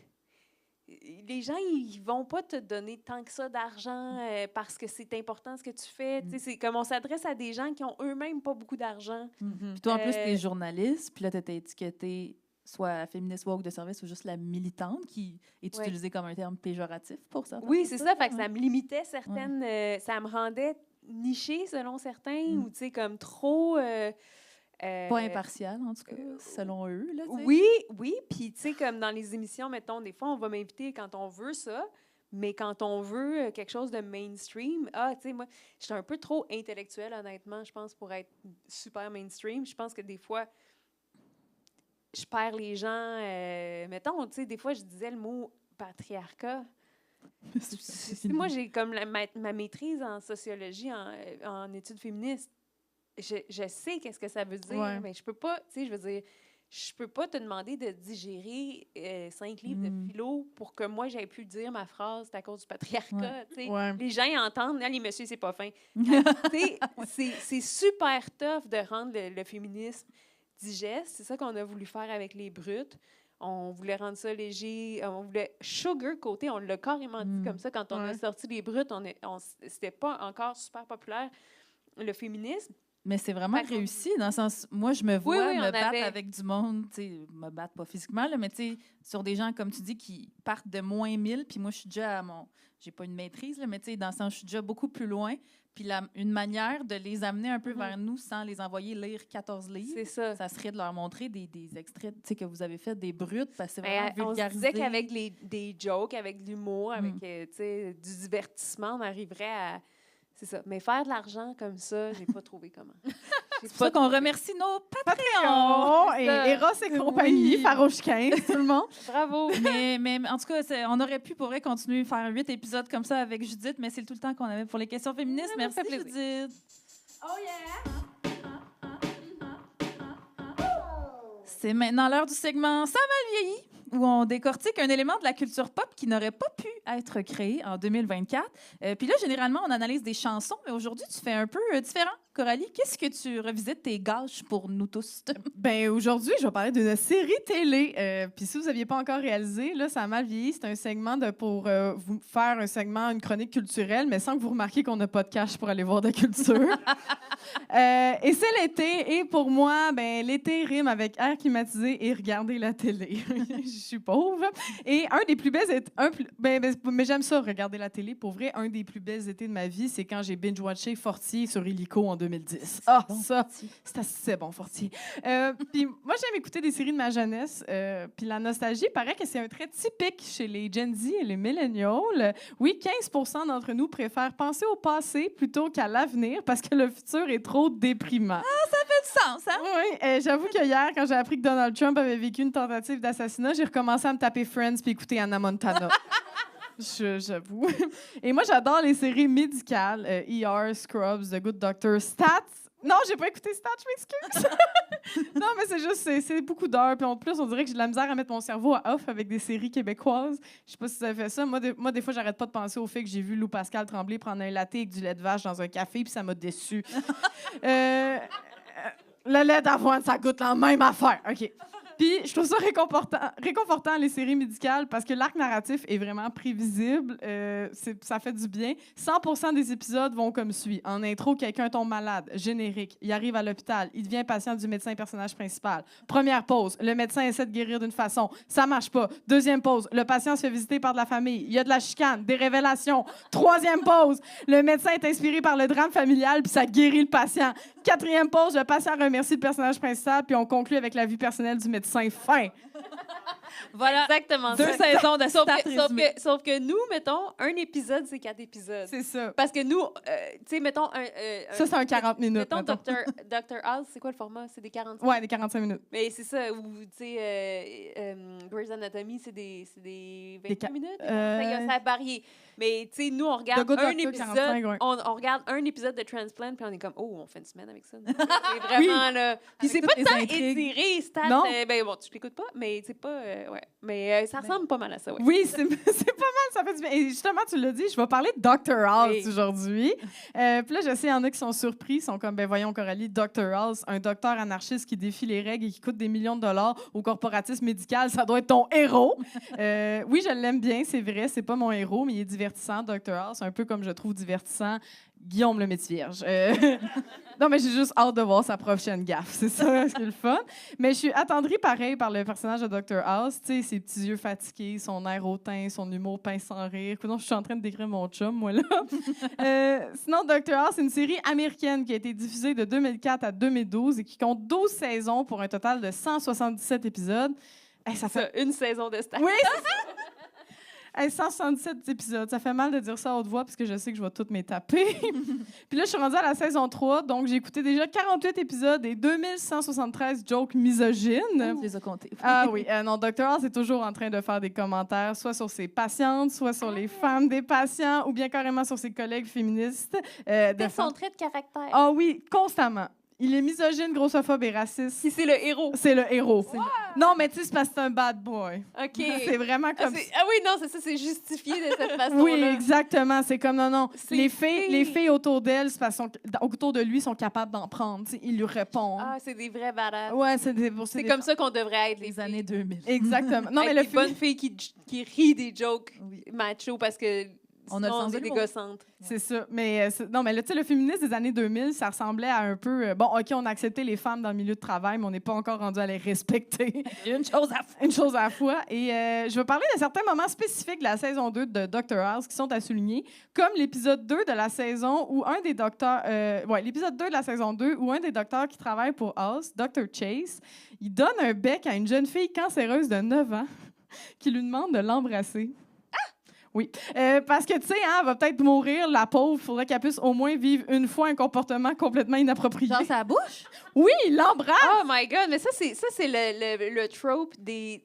[SPEAKER 4] les gens, ils vont pas te donner tant que ça d'argent parce que c'est important ce que tu fais. Tu sais, c'est comme on s'adresse à des gens qui ont eux-mêmes pas beaucoup d'argent.
[SPEAKER 3] Puis toi, en plus, t'es journaliste, puis là, t'étais étiquetée soit féministe woke de service ou juste la militante, qui est
[SPEAKER 4] Ouais.
[SPEAKER 3] utilisée comme un terme péjoratif pour certains.
[SPEAKER 4] Oui, c'est ça. Fait que
[SPEAKER 3] Ouais.
[SPEAKER 4] ça me limitait certaines... ça me rendait nichée selon certains ou, tu sais, comme trop...
[SPEAKER 3] Pas impartial, en tout cas, selon eux. Là, tu sais.
[SPEAKER 4] Oui. Puis, tu sais, comme dans les émissions, mettons, des fois, on va m'inviter quand on veut ça, mais quand on veut quelque chose de mainstream, tu sais, moi, je suis un peu trop intellectuelle, honnêtement, je pense, pour être super mainstream. Je pense que des fois, je perds les gens. Mettons, tu sais, des fois, je disais le mot patriarcat. Moi, j'ai comme ma maîtrise en sociologie, en études féministes. Je sais qu'est-ce que ça veut dire,
[SPEAKER 1] Ouais.
[SPEAKER 4] mais je peux pas, tu sais, je veux dire, je peux pas te demander de digérer 5 livres de philo pour que moi, j'aie pu dire ma phrase, c'est à cause du patriarcat, tu sais.
[SPEAKER 1] Ouais.
[SPEAKER 4] Les gens, ils entendent, les messieurs, c'est pas fin. Tu sais, c'est super tough de rendre le féminisme digeste. C'est ça qu'on a voulu faire avec les brutes. On voulait rendre ça léger. On voulait sugar-coater. On l'a carrément dit comme ça. Quand on a
[SPEAKER 1] Ouais.
[SPEAKER 4] sorti les brutes, c'était pas encore super populaire, le féminisme.
[SPEAKER 3] Mais c'est vraiment
[SPEAKER 4] Par contre-
[SPEAKER 3] réussi, dans le sens... Moi, je me vois
[SPEAKER 4] oui,
[SPEAKER 3] me
[SPEAKER 4] on
[SPEAKER 3] battre
[SPEAKER 4] avait-
[SPEAKER 3] avec du monde, tu sais, me battre pas physiquement, là, mais tu sais, sur des gens, comme tu dis, qui partent de moins 1000, puis moi, je suis déjà à mon... J'ai pas une maîtrise, là, mais tu sais, dans le sens, je suis déjà beaucoup plus loin. Puis une manière de les amener un peu vers nous sans les envoyer lire 14 livres,
[SPEAKER 4] C'est ça.
[SPEAKER 3] ça serait de leur montrer des extraits, tu sais, que vous avez fait, des brutes, parce que c'est
[SPEAKER 4] Ben,
[SPEAKER 3] vraiment
[SPEAKER 4] on se
[SPEAKER 3] vulgarisé.
[SPEAKER 4] disait qu'avec des jokes, avec de l'humour, avec tu sais, du divertissement, on arriverait à... C'est ça. Mais faire de l'argent comme ça, j'ai pas trouvé comment.
[SPEAKER 3] C'est pour ça qu'on remercie nos Patreons.
[SPEAKER 1] Oh, et
[SPEAKER 4] ça.
[SPEAKER 1] Eros et compagnie,
[SPEAKER 3] Oui.
[SPEAKER 1] Farouche 15, tout le monde.
[SPEAKER 4] Bravo!
[SPEAKER 3] mais en tout cas, on aurait pu pour vrai continuer à faire 8 épisodes comme ça avec Judith, mais c'est tout le temps qu'on avait pour les questions féministes.
[SPEAKER 4] Ça me
[SPEAKER 3] Merci,
[SPEAKER 4] fait plaisir.
[SPEAKER 3] Judith.
[SPEAKER 2] Oh yeah!
[SPEAKER 3] C'est maintenant l'heure du segment Ça m'a vieilli, où on décortique un élément de la culture pop qui n'aurait pas pu être créé en 2024. Puis là, généralement, on analyse des chansons, mais aujourd'hui, tu fais un peu différent. Coralie, qu'est-ce que tu revisites tes gâches pour nous tous?
[SPEAKER 1] Ben aujourd'hui, je vais parler d'une série télé. Puis si vous n'aviez pas encore réalisé, là, ça a mal vieilli. C'est un segment pour vous faire un segment, une chronique culturelle, mais sans que vous remarquiez qu'on n'a pas de cash pour aller voir de la culture. Et c'est l'été. Et pour moi, ben l'été rime avec air climatisé et regarder la télé. Je suis pauvre. Et un des plus belles étés... mais j'aime ça, regarder la télé. Pour vrai, un des plus belles étés de ma vie, c'est quand j'ai binge-watché Fortier sur Illico en 2010. Ah, ça, c'est assez bon, Fortier. Puis moi, j'aime écouter des séries de ma jeunesse. Puis la nostalgie, paraît que c'est un trait typique chez les Gen Z et les Millennials. Oui, 15% d'entre nous préfèrent penser au passé plutôt qu'à l'avenir parce que le futur est trop déprimant.
[SPEAKER 3] Du sens, hein?
[SPEAKER 1] Oui, j'avoue que hier, quand j'ai appris que Donald Trump avait vécu une tentative d'assassinat, j'ai recommencé à me taper Friends puis écouter Hannah Montana. J'avoue. Et moi, j'adore les séries médicales. ER, Scrubs, The Good Doctor, Stats. Non, j'ai pas écouté Stats, je m'excuse. Non, mais c'est juste, c'est beaucoup d'heures. Puis en plus, on dirait que j'ai de la misère à mettre mon cerveau à off avec des séries québécoises. Je sais pas si vous avez fait ça. Moi, des fois, j'arrête pas de penser au fait que j'ai vu Lou Pascal Tremblay prendre un latte avec du lait de vache dans un café, puis ça m'a déçue. Le lait d'avoine, ça goûte la même affaire. OK. Puis, je trouve ça réconfortant, les séries médicales, parce que l'arc narratif est vraiment prévisible. Ça fait du bien. 100% des épisodes vont comme suit. En intro, quelqu'un tombe malade. Générique. Il arrive à l'hôpital. Il devient patient du médecin personnage principal. Première pause. Le médecin essaie de guérir d'une façon. Ça marche pas. Deuxième pause. Le patient se fait visiter par de la famille. Il y a de la chicane, des révélations. Troisième pause. Le médecin est inspiré par le drame familial, puis ça guérit le patient. Quatrième pause. Le patient remercie le personnage principal, puis on conclut avec la vie personnelle du médecin. Fin.
[SPEAKER 3] Voilà.
[SPEAKER 4] Exactement
[SPEAKER 3] 2
[SPEAKER 4] ça.
[SPEAKER 3] saisons de
[SPEAKER 4] Sauf
[SPEAKER 3] stats
[SPEAKER 4] que,
[SPEAKER 3] résumées.
[SPEAKER 4] sauf que nous, mettons, un épisode, c'est 4 épisodes.
[SPEAKER 1] C'est ça.
[SPEAKER 4] Parce que nous, tu sais, mettons...
[SPEAKER 1] Ça, c'est un 40 minutes.
[SPEAKER 4] Mettons,
[SPEAKER 1] mettons.
[SPEAKER 4] Dr. House, c'est quoi le format? C'est des 45?
[SPEAKER 1] Ouais, des 45 minutes.
[SPEAKER 4] Mais c'est ça, ou, tu sais, Grey's Anatomy, c'est des 28 minutes? Ça a varié. Mais, tu sais, nous, on regarde
[SPEAKER 1] The Good
[SPEAKER 4] un
[SPEAKER 1] Doctor,
[SPEAKER 4] épisode,
[SPEAKER 1] 45, ouais.
[SPEAKER 4] on regarde un épisode de Transplant, puis on est comme, oh, on fait une semaine avec ça. C'est vraiment, là... Puis c'est
[SPEAKER 3] toutes
[SPEAKER 4] pas
[SPEAKER 3] les
[SPEAKER 4] tant
[SPEAKER 3] intrigues.
[SPEAKER 4] étiré, stats.
[SPEAKER 1] Non.
[SPEAKER 4] Ben bon, tu l'écoutes pas, mais c'est pas... ouais. Mais ça ressemble pas mal à ça, ouais.
[SPEAKER 1] Oui, c'est pas mal, ça fait du bien. Et justement, tu l'as dit, je vais parler de Dr. House
[SPEAKER 4] Oui.
[SPEAKER 1] aujourd'hui. Puis là, je sais, il y en a qui sont surpris, sont comme, ben voyons, Coralie, Dr. House, un docteur anarchiste qui défie les règles et qui coûte des millions de dollars au corporatisme médical, ça doit être ton héros. Oui, je l'aime bien, c'est vrai, c'est pas mon héros, mais il est divertissant, Dr. House, un peu comme je trouve divertissant Guillaume le Métis-Vierge. Non, mais j'ai juste hâte de voir sa prochaine gaffe. C'est ça, c'est le fun. Mais je suis attendrie pareil par le personnage de Dr. House. Tu sais, ses petits yeux fatigués, son air hautain, son humour pince sans rire. Coudonc, je suis en train de décrire mon chum, moi, là. Sinon, Dr. House, c'est une série américaine qui a été diffusée de 2004 à 2012 et qui compte 12 saisons pour un total de 177 épisodes. Hey, ça fait...
[SPEAKER 4] Ça, une saison de stats.
[SPEAKER 1] Oui, c'est ça. Hey, 177 épisodes. Ça fait mal de dire ça à haute voix parce que je sais que je vais toutes m'étaper. Puis là, je suis rendue à la saison 3, donc j'ai écouté déjà 48 épisodes et 2173 jokes misogynes.
[SPEAKER 3] Tu les as comptés.
[SPEAKER 1] Ah oui, non, Dr. House est toujours en train de faire des commentaires, soit sur ses patientes, soit sur les femmes des patients, ou bien carrément sur ses collègues féministes.
[SPEAKER 4] C'est son trait de caractère.
[SPEAKER 1] Ah oui, constamment. Il est misogyne, grossophobe et raciste.
[SPEAKER 4] Si c'est le héros.
[SPEAKER 1] C'est le héros. Non, mais tu sais, c'est parce que c'est un bad boy.
[SPEAKER 4] OK.
[SPEAKER 1] C'est vraiment comme...
[SPEAKER 4] Ah oui, non, c'est ça, c'est justifié de cette façon-là.
[SPEAKER 1] Oui, exactement. C'est comme, non.
[SPEAKER 4] C'est
[SPEAKER 1] Les
[SPEAKER 4] fait.
[SPEAKER 1] filles autour d'elle, c'est parce autour de lui, sont capables d'en prendre. Tu sais, ils lui répondent.
[SPEAKER 4] Ah, c'est des vrais badass.
[SPEAKER 1] Ouais,
[SPEAKER 4] C'est comme ça qu'on devrait être,
[SPEAKER 3] Les années 2000.
[SPEAKER 1] Exactement. Non, mais
[SPEAKER 4] Être
[SPEAKER 1] le
[SPEAKER 4] des
[SPEAKER 1] film...
[SPEAKER 4] bonnes filles qui rient des jokes
[SPEAKER 3] Oui.
[SPEAKER 4] macho parce que
[SPEAKER 3] On a le
[SPEAKER 4] sinon,
[SPEAKER 3] sens de
[SPEAKER 4] est
[SPEAKER 3] l'humour.
[SPEAKER 4] dégossantes.
[SPEAKER 1] C'est ça. Mais non, mais là, tu sais, le féminisme des années 2000, ça ressemblait à un peu... bon, OK, on a accepté les femmes dans le milieu de travail, mais on n'est pas encore rendu à les respecter.
[SPEAKER 3] Une chose à faire.
[SPEAKER 1] Une chose à la fois. Et je vais parler de certains moments spécifiques de la saison 2 de Dr. House qui sont à souligner, comme l'épisode 2 de la saison où un des docteurs... l'épisode 2 de la saison 2 où un des docteurs qui travaille pour House, Dr. Chase, il donne un bec à une jeune fille cancéreuse de 9 ans qui lui demande de l'embrasser. Oui. Parce que, tu sais, elle va peut-être mourir, la pauvre. Il faudrait qu'elle puisse au moins vivre une fois un comportement complètement inapproprié.
[SPEAKER 3] Dans sa bouche?
[SPEAKER 1] Oui, il l'embrasse.
[SPEAKER 4] Oh my God! Mais ça, c'est le trope des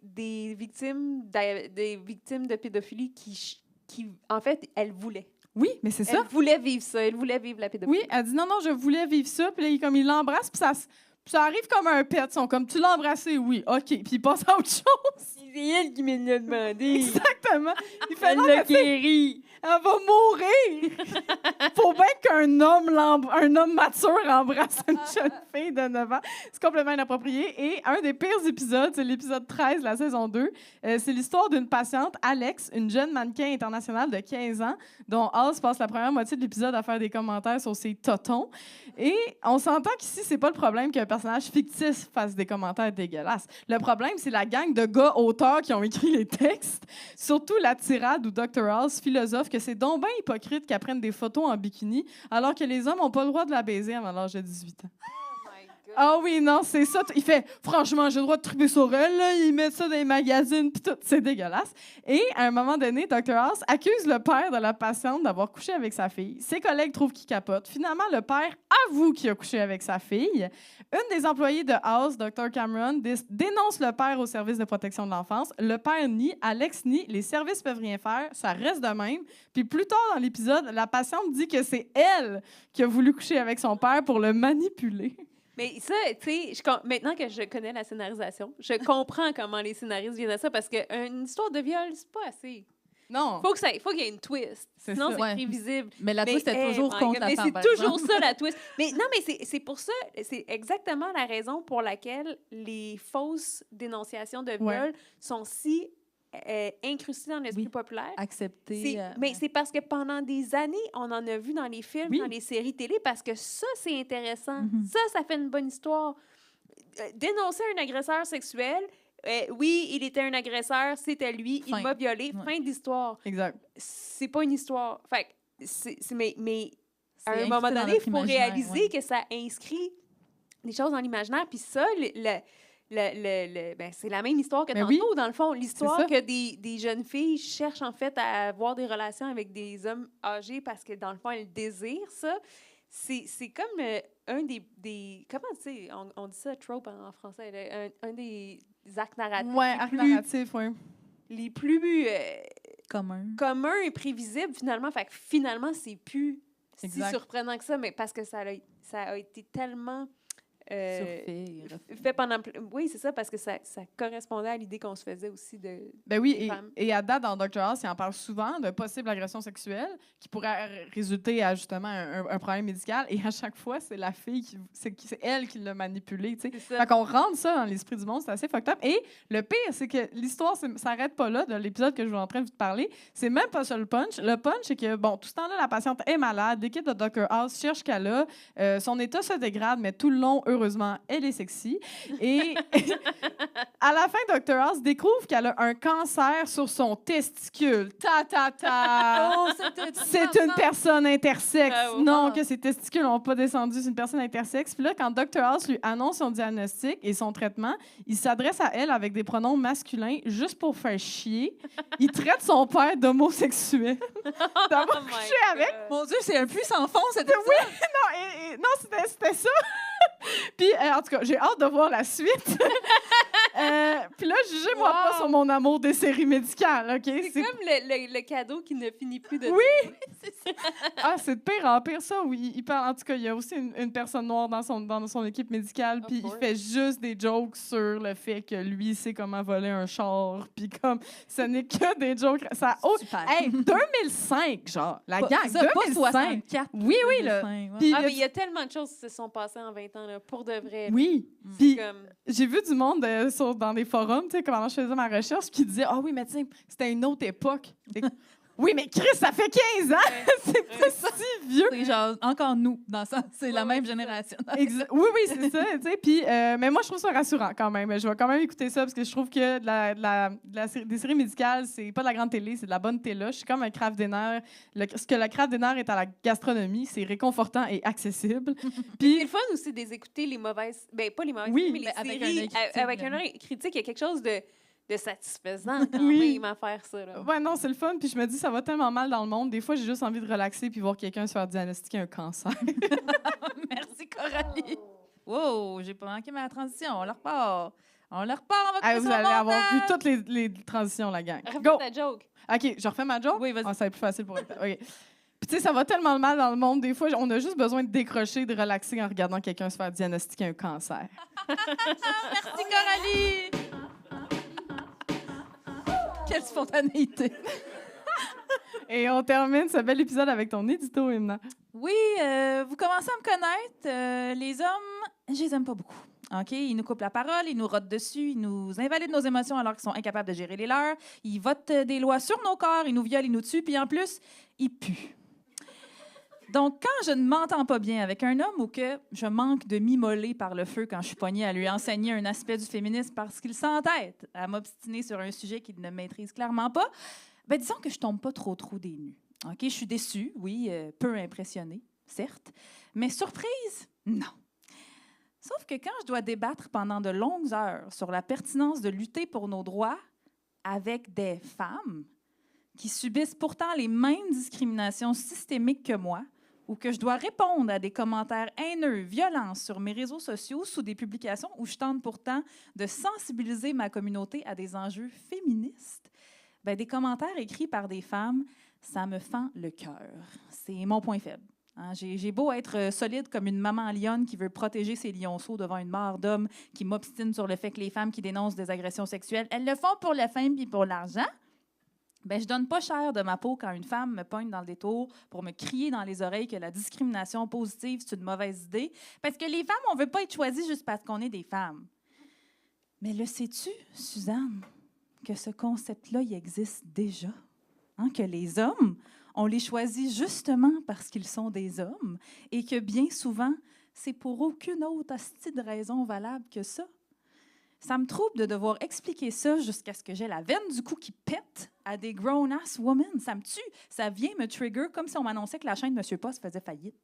[SPEAKER 4] victimes de pédophilie qui, en fait, elles voulaient.
[SPEAKER 1] Oui, mais c'est ça.
[SPEAKER 4] Elles voulaient vivre ça. Elles voulaient vivre la pédophilie.
[SPEAKER 1] Oui, elle dit non, je voulais vivre ça. Puis là, il l'embrasse, puis ça arrive comme un pet. Ils sont comme, tu l'as embrassé, oui, OK. Puis il passe à autre chose.
[SPEAKER 4] C'est elle qui me l'a demandé.
[SPEAKER 1] Exactement. Il fait non,
[SPEAKER 4] Elle l'a
[SPEAKER 1] mais tu sais,
[SPEAKER 4] guéri.
[SPEAKER 1] elle va mourir. Faut bien qu'un homme mature embrasse une jeune fille de 9 ans. C'est complètement inapproprié. Et un des pires épisodes, c'est l'épisode 13 de la saison 2. C'est l'histoire d'une patiente, Alex, une jeune mannequin internationale de 15 ans, dont House passe la première moitié de l'épisode à faire des commentaires sur ses totons. Et on s'entend qu'ici, c'est pas le problème qu'un personnage fictif fasse des commentaires dégueulasses. Le problème, c'est la gang de gars auteurs qui ont écrit les textes. Surtout la tirade où Dr. House philosophe que c'est donc bien hypocrite qu'elle prenne des photos en bikini alors que les hommes n'ont pas le droit de la baiser avant l'âge de 18 ans. Ah oui, non, c'est ça. Il fait, franchement, j'ai le droit de triper sur elle. Là. Ils mettent ça dans les magazines, puis tout. C'est dégueulasse. Et à un moment donné, Dr. House accuse le père de la patiente d'avoir couché avec sa fille. Ses collègues trouvent qu'il capote. Finalement, le père avoue qu'il a couché avec sa fille. Une des employées de House, Dr. Cameron, dénonce le père au service de protection de l'enfance. Le père nie, Alex nie, les services peuvent rien faire. Ça reste de même. Puis plus tard dans l'épisode, la patiente dit que c'est elle qui a voulu coucher avec son père pour le manipuler.
[SPEAKER 4] Mais ça, tu sais, maintenant que je connais la scénarisation, je comprends comment les scénaristes viennent à ça parce qu'une histoire de viol, c'est pas assez.
[SPEAKER 1] Non.
[SPEAKER 4] Faut qu'il y ait une twist.
[SPEAKER 1] C'est
[SPEAKER 4] Sinon,
[SPEAKER 1] ça.
[SPEAKER 4] c'est
[SPEAKER 3] Ouais.
[SPEAKER 4] prévisible.
[SPEAKER 3] Mais la twist est toujours
[SPEAKER 4] my
[SPEAKER 3] contre
[SPEAKER 4] God,
[SPEAKER 3] la
[SPEAKER 4] mais
[SPEAKER 3] femme, par
[SPEAKER 4] c'est toujours
[SPEAKER 3] exemple.
[SPEAKER 4] ça, la twist. Mais non, mais c'est pour ça, c'est exactement la raison pour laquelle les fausses dénonciations de viol
[SPEAKER 1] Ouais.
[SPEAKER 4] sont si incrustées dans l'esprit
[SPEAKER 3] Oui.
[SPEAKER 4] populaire.
[SPEAKER 3] Accepter.
[SPEAKER 4] Mais c'est parce que pendant des années, on en a vu dans les films,
[SPEAKER 1] Oui.
[SPEAKER 4] dans les séries télé, parce que ça, c'est intéressant.
[SPEAKER 3] Mhm.
[SPEAKER 4] Ça fait une bonne histoire. Dénoncer un agresseur sexuel, oui, il était un agresseur, c'était lui,
[SPEAKER 3] Fin.
[SPEAKER 4] il m'a violé,
[SPEAKER 3] Ouais.
[SPEAKER 4] fin d'histoire.
[SPEAKER 1] Exact.
[SPEAKER 4] C'est pas une histoire. Fait que mais
[SPEAKER 3] C'est
[SPEAKER 4] à un
[SPEAKER 3] incrusté
[SPEAKER 4] moment
[SPEAKER 3] dans
[SPEAKER 4] donné,
[SPEAKER 3] notre
[SPEAKER 4] il faut
[SPEAKER 3] imaginaire,
[SPEAKER 4] réaliser
[SPEAKER 3] ouais.
[SPEAKER 4] que ça inscrit des choses dans l'imaginaire. Puis ça, c'est la même histoire que
[SPEAKER 1] Mais
[SPEAKER 4] tantôt,
[SPEAKER 1] oui.
[SPEAKER 4] dans le fond. L'histoire
[SPEAKER 1] ça.
[SPEAKER 4] que des jeunes filles cherchent, en fait, à avoir des relations avec des hommes âgés parce que, dans le fond, elles désirent ça. C'est comme un des... Comment, tu sais, on dit ça, trope en français, là, un des actes narratifs
[SPEAKER 1] Ouais, arc narratif, oui.
[SPEAKER 4] les plus
[SPEAKER 3] Commun.
[SPEAKER 4] communs et prévisibles, finalement. Fait que, finalement, c'est plus si
[SPEAKER 1] Exact.
[SPEAKER 4] surprenant que ça, mais parce que ça a été tellement...
[SPEAKER 3] Surfait,
[SPEAKER 4] fait pendant... Oui, c'est ça, parce que ça correspondait à l'idée qu'on se faisait aussi de...
[SPEAKER 1] Ben oui,
[SPEAKER 4] des femmes.
[SPEAKER 1] et à date, dans Dr. House, il en parle souvent de possibles agressions sexuelles qui pourraient résulter à justement un problème médical. Et à chaque fois, c'est la fille c'est elle qui l'a manipulé. Tu sais.
[SPEAKER 4] C'est ça.
[SPEAKER 1] Fait qu'on rentre ça dans l'esprit du monde, c'est assez fucked up. Et le pire, c'est que l'histoire ça s'arrête pas là de l'épisode que je suis en train de vous parler. C'est même pas ça le punch. Le punch, c'est que, bon, tout ce temps-là, la patiente est malade. L'équipe de Dr. House cherche qu'elle a. Son état se dégrade, mais tout le long, heureusement, elle est sexy. Et à la fin, Dr. House découvre qu'elle a un cancer sur son testicule.
[SPEAKER 3] Oh,
[SPEAKER 1] C'est une personne intersexe.
[SPEAKER 4] Bravo.
[SPEAKER 1] Non, que ses testicules n'ont pas descendu. C'est une personne intersexe. Puis là, quand Dr. House lui annonce son diagnostic et son traitement, il s'adresse à elle avec des pronoms masculins juste pour faire chier. Il traite son père d'homosexuel. D'avoir
[SPEAKER 4] Oh my
[SPEAKER 1] couché avec.
[SPEAKER 4] God.
[SPEAKER 3] Mon Dieu, c'est un plus sans fond, cette
[SPEAKER 1] Non, c'était ça. Puis, en tout cas, j'ai hâte de voir la suite. Puis là, jugez-moi pas sur mon amour des séries médicales, OK?
[SPEAKER 4] C'est comme le cadeau qui ne finit plus de...
[SPEAKER 1] Oui! C'est de pire en pire, ça. Oui, il parle... En tout cas, il y a aussi une personne noire dans son équipe médicale, puis il
[SPEAKER 4] course.
[SPEAKER 1] fait juste des jokes sur le fait que lui sait comment voler un char, puis comme, ce n'est que des jokes... Ça...
[SPEAKER 3] Super.
[SPEAKER 1] Hey, 2005, genre, la gang,
[SPEAKER 3] Ça, pas
[SPEAKER 1] 2005.
[SPEAKER 3] 64.
[SPEAKER 1] Oui, oui, là.
[SPEAKER 3] 2005, ouais.
[SPEAKER 1] Puis
[SPEAKER 4] Ah, mais il y a tellement de choses qui se sont passées en 20 ans, là, pour de vrai.
[SPEAKER 1] Oui,
[SPEAKER 3] Mm.
[SPEAKER 1] puis...
[SPEAKER 4] Comme...
[SPEAKER 1] J'ai vu du monde dans des forums, tu sais, pendant que je faisais ma recherche, qui disait « Ah oui, mais tu sais, c'était une autre époque. » Oui, mais Chris, ça fait 15 ans! C'est pas si vieux!
[SPEAKER 3] C'est genre encore nous, dans ça. C'est la même génération.
[SPEAKER 1] Oui, c'est ça, tu sais. Puis, mais moi, je trouve ça rassurant quand même. Je vais quand même écouter ça parce que je trouve que des séries médicales, c'est pas de la grande télé, c'est de la bonne télé. Je suis comme un Kraft Dinner. Ce que la Kraft Dinner est à la gastronomie, c'est réconfortant et accessible.
[SPEAKER 4] C'est
[SPEAKER 1] Puis,
[SPEAKER 4] le fun aussi de les écouter, les mauvaises... Ben, pas les mauvaises,
[SPEAKER 1] Oui,
[SPEAKER 4] mais les
[SPEAKER 3] mais avec un
[SPEAKER 4] séries
[SPEAKER 3] œil critique,
[SPEAKER 4] avec un
[SPEAKER 3] là.
[SPEAKER 4] œil critique. Il y a quelque chose de satisfaisant quand
[SPEAKER 1] Oui.
[SPEAKER 4] même à faire ça. Là.
[SPEAKER 1] ouais, non, c'est le fun. Puis je me dis, ça va tellement mal dans le monde. Des fois, j'ai juste envie de relaxer puis voir quelqu'un se faire diagnostiquer un cancer.
[SPEAKER 3] Merci, Coralie. Wow, j'ai pas manqué ma transition. On la repart. On va
[SPEAKER 1] Hey,
[SPEAKER 3] couper
[SPEAKER 1] vous
[SPEAKER 3] sur
[SPEAKER 1] allez
[SPEAKER 3] le
[SPEAKER 1] avoir vu
[SPEAKER 3] montage.
[SPEAKER 1] toutes les transitions, la gang.
[SPEAKER 4] Refais
[SPEAKER 1] Go!
[SPEAKER 4] ta joke.
[SPEAKER 1] OK, je refais ma joke?
[SPEAKER 3] Oui, vas-y.
[SPEAKER 1] Ah, ça va être plus facile pour OK. Puis tu sais, ça va tellement mal dans le monde. Des fois, on a juste besoin de décrocher, de relaxer en regardant quelqu'un se faire diagnostiquer un cancer.
[SPEAKER 3] Merci, Coralie. Quelle spontanéité.
[SPEAKER 1] Et on termine ce bel épisode avec ton édito, Imna.
[SPEAKER 3] Oui, vous commencez à me connaître. Les hommes, je les aime pas beaucoup. OK? Ils nous coupent la parole, ils nous rotent dessus, ils nous invalident nos émotions alors qu'ils sont incapables de gérer les leurs. Ils votent des lois sur nos corps, ils nous violent, ils nous tuent, puis en plus, ils puent. Donc, quand je ne m'entends pas bien avec un homme ou que je manque de m'immoler par le feu quand je suis poignée à lui enseigner un aspect du féminisme parce qu'il s'entête à m'obstiner sur un sujet qu'il ne maîtrise clairement pas, ben disons que je tombe pas trop des nues. OK? Je suis déçue, oui, peu impressionnée, certes, mais surprise, non. Sauf que quand je dois débattre pendant de longues heures sur la pertinence de lutter pour nos droits avec des femmes qui subissent pourtant les mêmes discriminations systémiques que moi, ou que je dois répondre à des commentaires haineux, violents sur mes réseaux sociaux sous des publications où je tente pourtant de sensibiliser ma communauté à des enjeux féministes, ben, des commentaires écrits par des femmes, ça me fend le cœur. C'est mon point faible. Hein, j'ai beau être solide comme une maman lionne qui veut protéger ses lionceaux devant une mare d'hommes qui m'obstinent sur le fait que les femmes qui dénoncent des agressions sexuelles, elles le font pour la fame puis pour l'argent. Ben, je donne pas cher de ma peau quand une femme me pogne dans le détour pour me crier dans les oreilles que la discrimination positive, c'est une mauvaise idée. Parce que les femmes, on veut pas être choisies juste parce qu'on est des femmes. Mais le sais-tu, Suzanne, que ce concept-là, il existe déjà? Hein, que les hommes, on les choisit justement parce qu'ils sont des hommes et que bien souvent, c'est pour aucune autre hostie de raison valable que ça. Ça me trouble de devoir expliquer ça jusqu'à ce que j'ai la veine du cou qui pète à des grown-ass women. Ça me tue. Ça vient me trigger comme si on m'annonçait que la chaîne de Monsieur Post faisait faillite.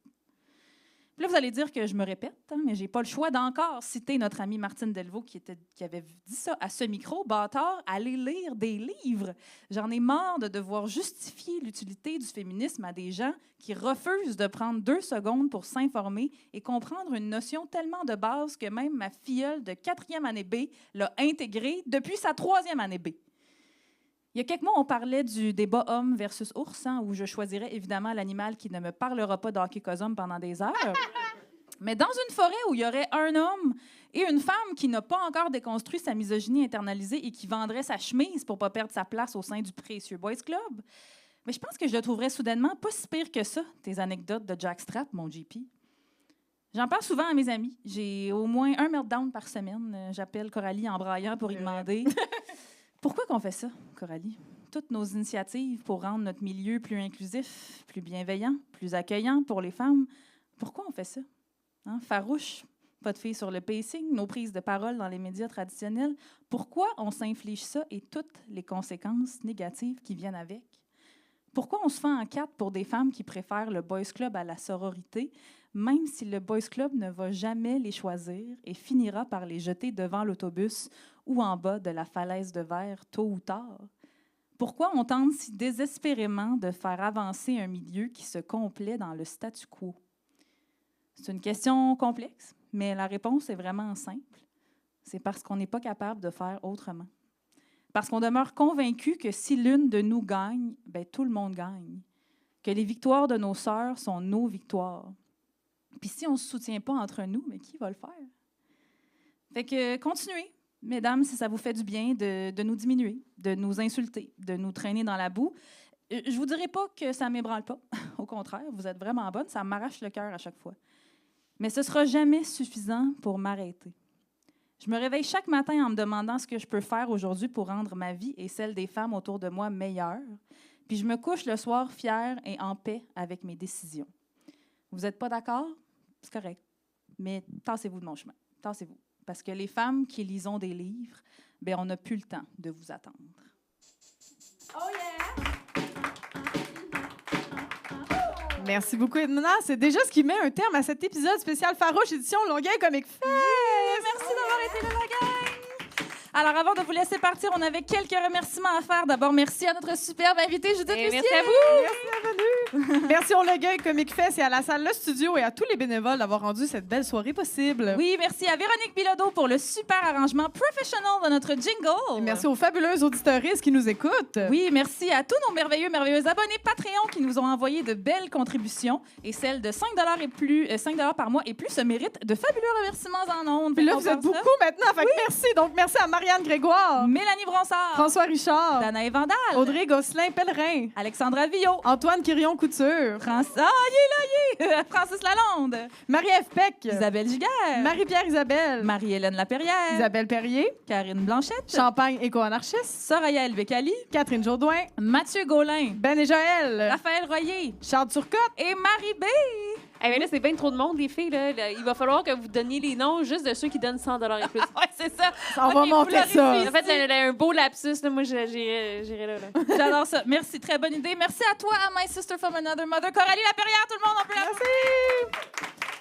[SPEAKER 3] Puis là, vous allez dire que je me répète, hein, mais j'ai pas le choix d'encore citer notre amie Martine Delvaux qui avait dit ça à ce micro. Bâtard, allez lire des livres. J'en ai marre de devoir justifier l'utilité du féminisme à des gens qui refusent de prendre 2 secondes pour s'informer et comprendre une notion tellement de base que même ma filleule de 4e année B l'a intégrée depuis sa 3e année B. Il y a quelques mois, on parlait du débat homme versus ours, hein, où je choisirais évidemment l'animal qui ne me parlera pas d'hockey cosum pendant des heures. Mais dans une forêt où il y aurait un homme et une femme qui n'a pas encore déconstruit sa misogynie internalisée et qui vendrait sa chemise pour ne pas perdre sa place au sein du précieux Boys Club, mais je pense que je le trouverais soudainement pas si pire que ça, tes anecdotes de Jackstrap, mon JP. J'en parle souvent à mes amis. J'ai au moins un meltdown par semaine. J'appelle Coralie en braillant pour y demander... Pourquoi qu'on fait ça, Coralie? Toutes nos initiatives pour rendre notre milieu plus inclusif, plus bienveillant, plus accueillant pour les femmes, pourquoi on fait ça? Hein? Farouche, pas de filles sur le pacing, nos prises de parole dans les médias traditionnels. Pourquoi on s'inflige ça et toutes les conséquences négatives qui viennent avec? Pourquoi on se fend en 4 pour des femmes qui préfèrent le Boys Club à la sororité, même si le Boys Club ne va jamais les choisir et finira par les jeter devant l'autobus ou en bas de la falaise de verre tôt ou tard? Pourquoi on tente si désespérément de faire avancer un milieu qui se complaît dans le statu quo? C'est une question complexe, mais la réponse est vraiment simple. C'est parce qu'on n'est pas capable de faire autrement. Parce qu'on demeure convaincu que si l'une de nous gagne, bien, tout le monde gagne. Que les victoires de nos sœurs sont nos victoires. Puis si on ne se soutient pas entre nous, mais qui va le faire? Fait que continuez, mesdames, si ça vous fait du bien de nous diminuer, de nous insulter, de nous traîner dans la boue. Je vous dirai pas que ça ne m'ébranle pas. Au contraire, vous êtes vraiment bonne, ça m'arrache le cœur à chaque fois. Mais ce ne sera jamais suffisant pour m'arrêter. Je me réveille chaque matin en me demandant ce que je peux faire aujourd'hui pour rendre ma vie et celle des femmes autour de moi meilleure. Puis je me couche le soir fière et en paix avec mes décisions. Vous n'êtes pas d'accord? C'est correct. Mais tassez-vous de mon chemin. Tassez-vous. Parce que les femmes qui lisons des livres, bien, on n'a plus le temps de vous attendre.
[SPEAKER 2] Oh yeah!
[SPEAKER 1] Merci beaucoup, Edmona. C'est déjà ce qui met un terme à cet épisode spécial Farouche, édition Longueuil Comic Fest.
[SPEAKER 3] Merci d'avoir été là, la gang! Alors, avant de vous laisser partir, on avait quelques remerciements à faire. D'abord, merci à notre superbe invitée, Judith Lucier.
[SPEAKER 4] Merci à vous!
[SPEAKER 1] Merci à venue. Merci au Longueuil Comic Fest et à la salle Le Studio et à tous les bénévoles d'avoir rendu cette belle soirée possible.
[SPEAKER 3] Oui, merci à Véronique Bilodeau pour le super arrangement professionnel de notre jingle.
[SPEAKER 1] Et merci aux fabuleuses auditeuristes qui nous écoutent.
[SPEAKER 3] Oui, merci à tous nos merveilleux abonnés Patreon qui nous ont envoyé de belles contributions. Et celles de 5 $ et plus, 5 $ par mois et plus se méritent de fabuleux remerciements en ondes.
[SPEAKER 1] Puis là, vous êtes beaucoup maintenant. Fait que merci. Donc, merci à Marianne Grégoire,
[SPEAKER 3] Mélanie Bronsard,
[SPEAKER 1] François Richard,
[SPEAKER 3] Danae Vandal,
[SPEAKER 1] Audrey Gosselin-Pellerin,
[SPEAKER 3] Alexandra Villot,
[SPEAKER 1] Antoine Quirion-Couture,
[SPEAKER 3] Francis Lalonde,
[SPEAKER 1] Marie-Ève Peck,
[SPEAKER 3] Isabelle Giguère,
[SPEAKER 1] Marie-Pierre Isabelle,
[SPEAKER 3] Marie-Hélène Laperrière,
[SPEAKER 1] Isabelle Perrier,
[SPEAKER 3] Karine Blanchette,
[SPEAKER 1] Champagne éco-anarchiste,
[SPEAKER 3] Soraya Elbekali,
[SPEAKER 1] Catherine Jourdouin,
[SPEAKER 3] Mathieu Gaulin,
[SPEAKER 1] Ben et Joël,
[SPEAKER 3] Raphaël Royer
[SPEAKER 1] Charles Turcotte.
[SPEAKER 3] et Marie B.
[SPEAKER 4] Eh bien là, c'est bien trop de monde, les filles. Là. Il va falloir que vous donniez les noms juste de ceux qui donnent 100 $ et plus.
[SPEAKER 3] Ouais, c'est ça.
[SPEAKER 1] On va
[SPEAKER 3] Ok,
[SPEAKER 1] monter
[SPEAKER 3] vous
[SPEAKER 1] ça.
[SPEAKER 3] l'aurez
[SPEAKER 4] En fait, un beau lapsus. Là, moi, j'irai là.
[SPEAKER 3] J'adore ça. Merci, très bonne idée. Merci à toi, à My Sister from Another Mother, Coralie Laperrière, tout le monde, on peut la...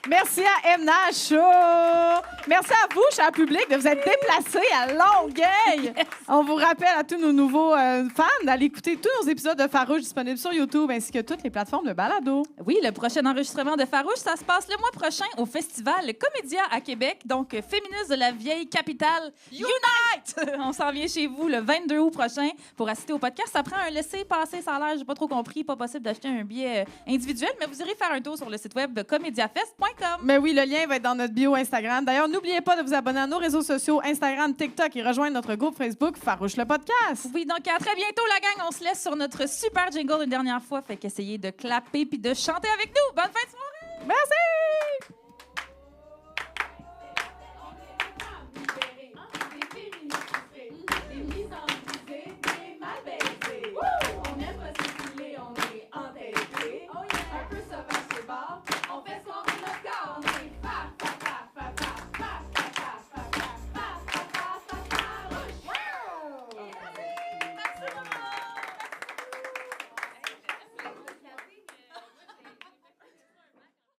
[SPEAKER 1] Merci à Emna Show. Merci à vous, cher public, de vous être déplacés à Longueuil.
[SPEAKER 3] Yes.
[SPEAKER 1] On vous rappelle à tous nos nouveaux fans d'aller écouter tous nos épisodes de Farouche disponibles sur YouTube ainsi que toutes les plateformes de balado.
[SPEAKER 3] Oui, le prochain enregistrement de Farouche, ça se passe le mois prochain au festival Comédia à Québec, donc féministe de la vieille capitale Unite! On s'en vient chez vous le 22 août prochain pour assister au podcast. Ça prend un laissez-passer, ça a l'air, j'ai pas trop compris, pas possible d'acheter un billet individuel, mais vous irez faire un tour sur le site web de comédiafest.com.
[SPEAKER 1] Mais oui, le lien va être dans notre bio Instagram. D'ailleurs, n'oubliez pas de vous abonner à nos réseaux sociaux, Instagram, TikTok et rejoindre notre groupe Facebook Farouche le podcast.
[SPEAKER 3] Oui, donc à très bientôt, la gang. On se laisse sur notre super jingle une dernière fois. Fait qu'essayez de clapper puis de chanter avec nous. Bonne fin de soirée!
[SPEAKER 1] Merci!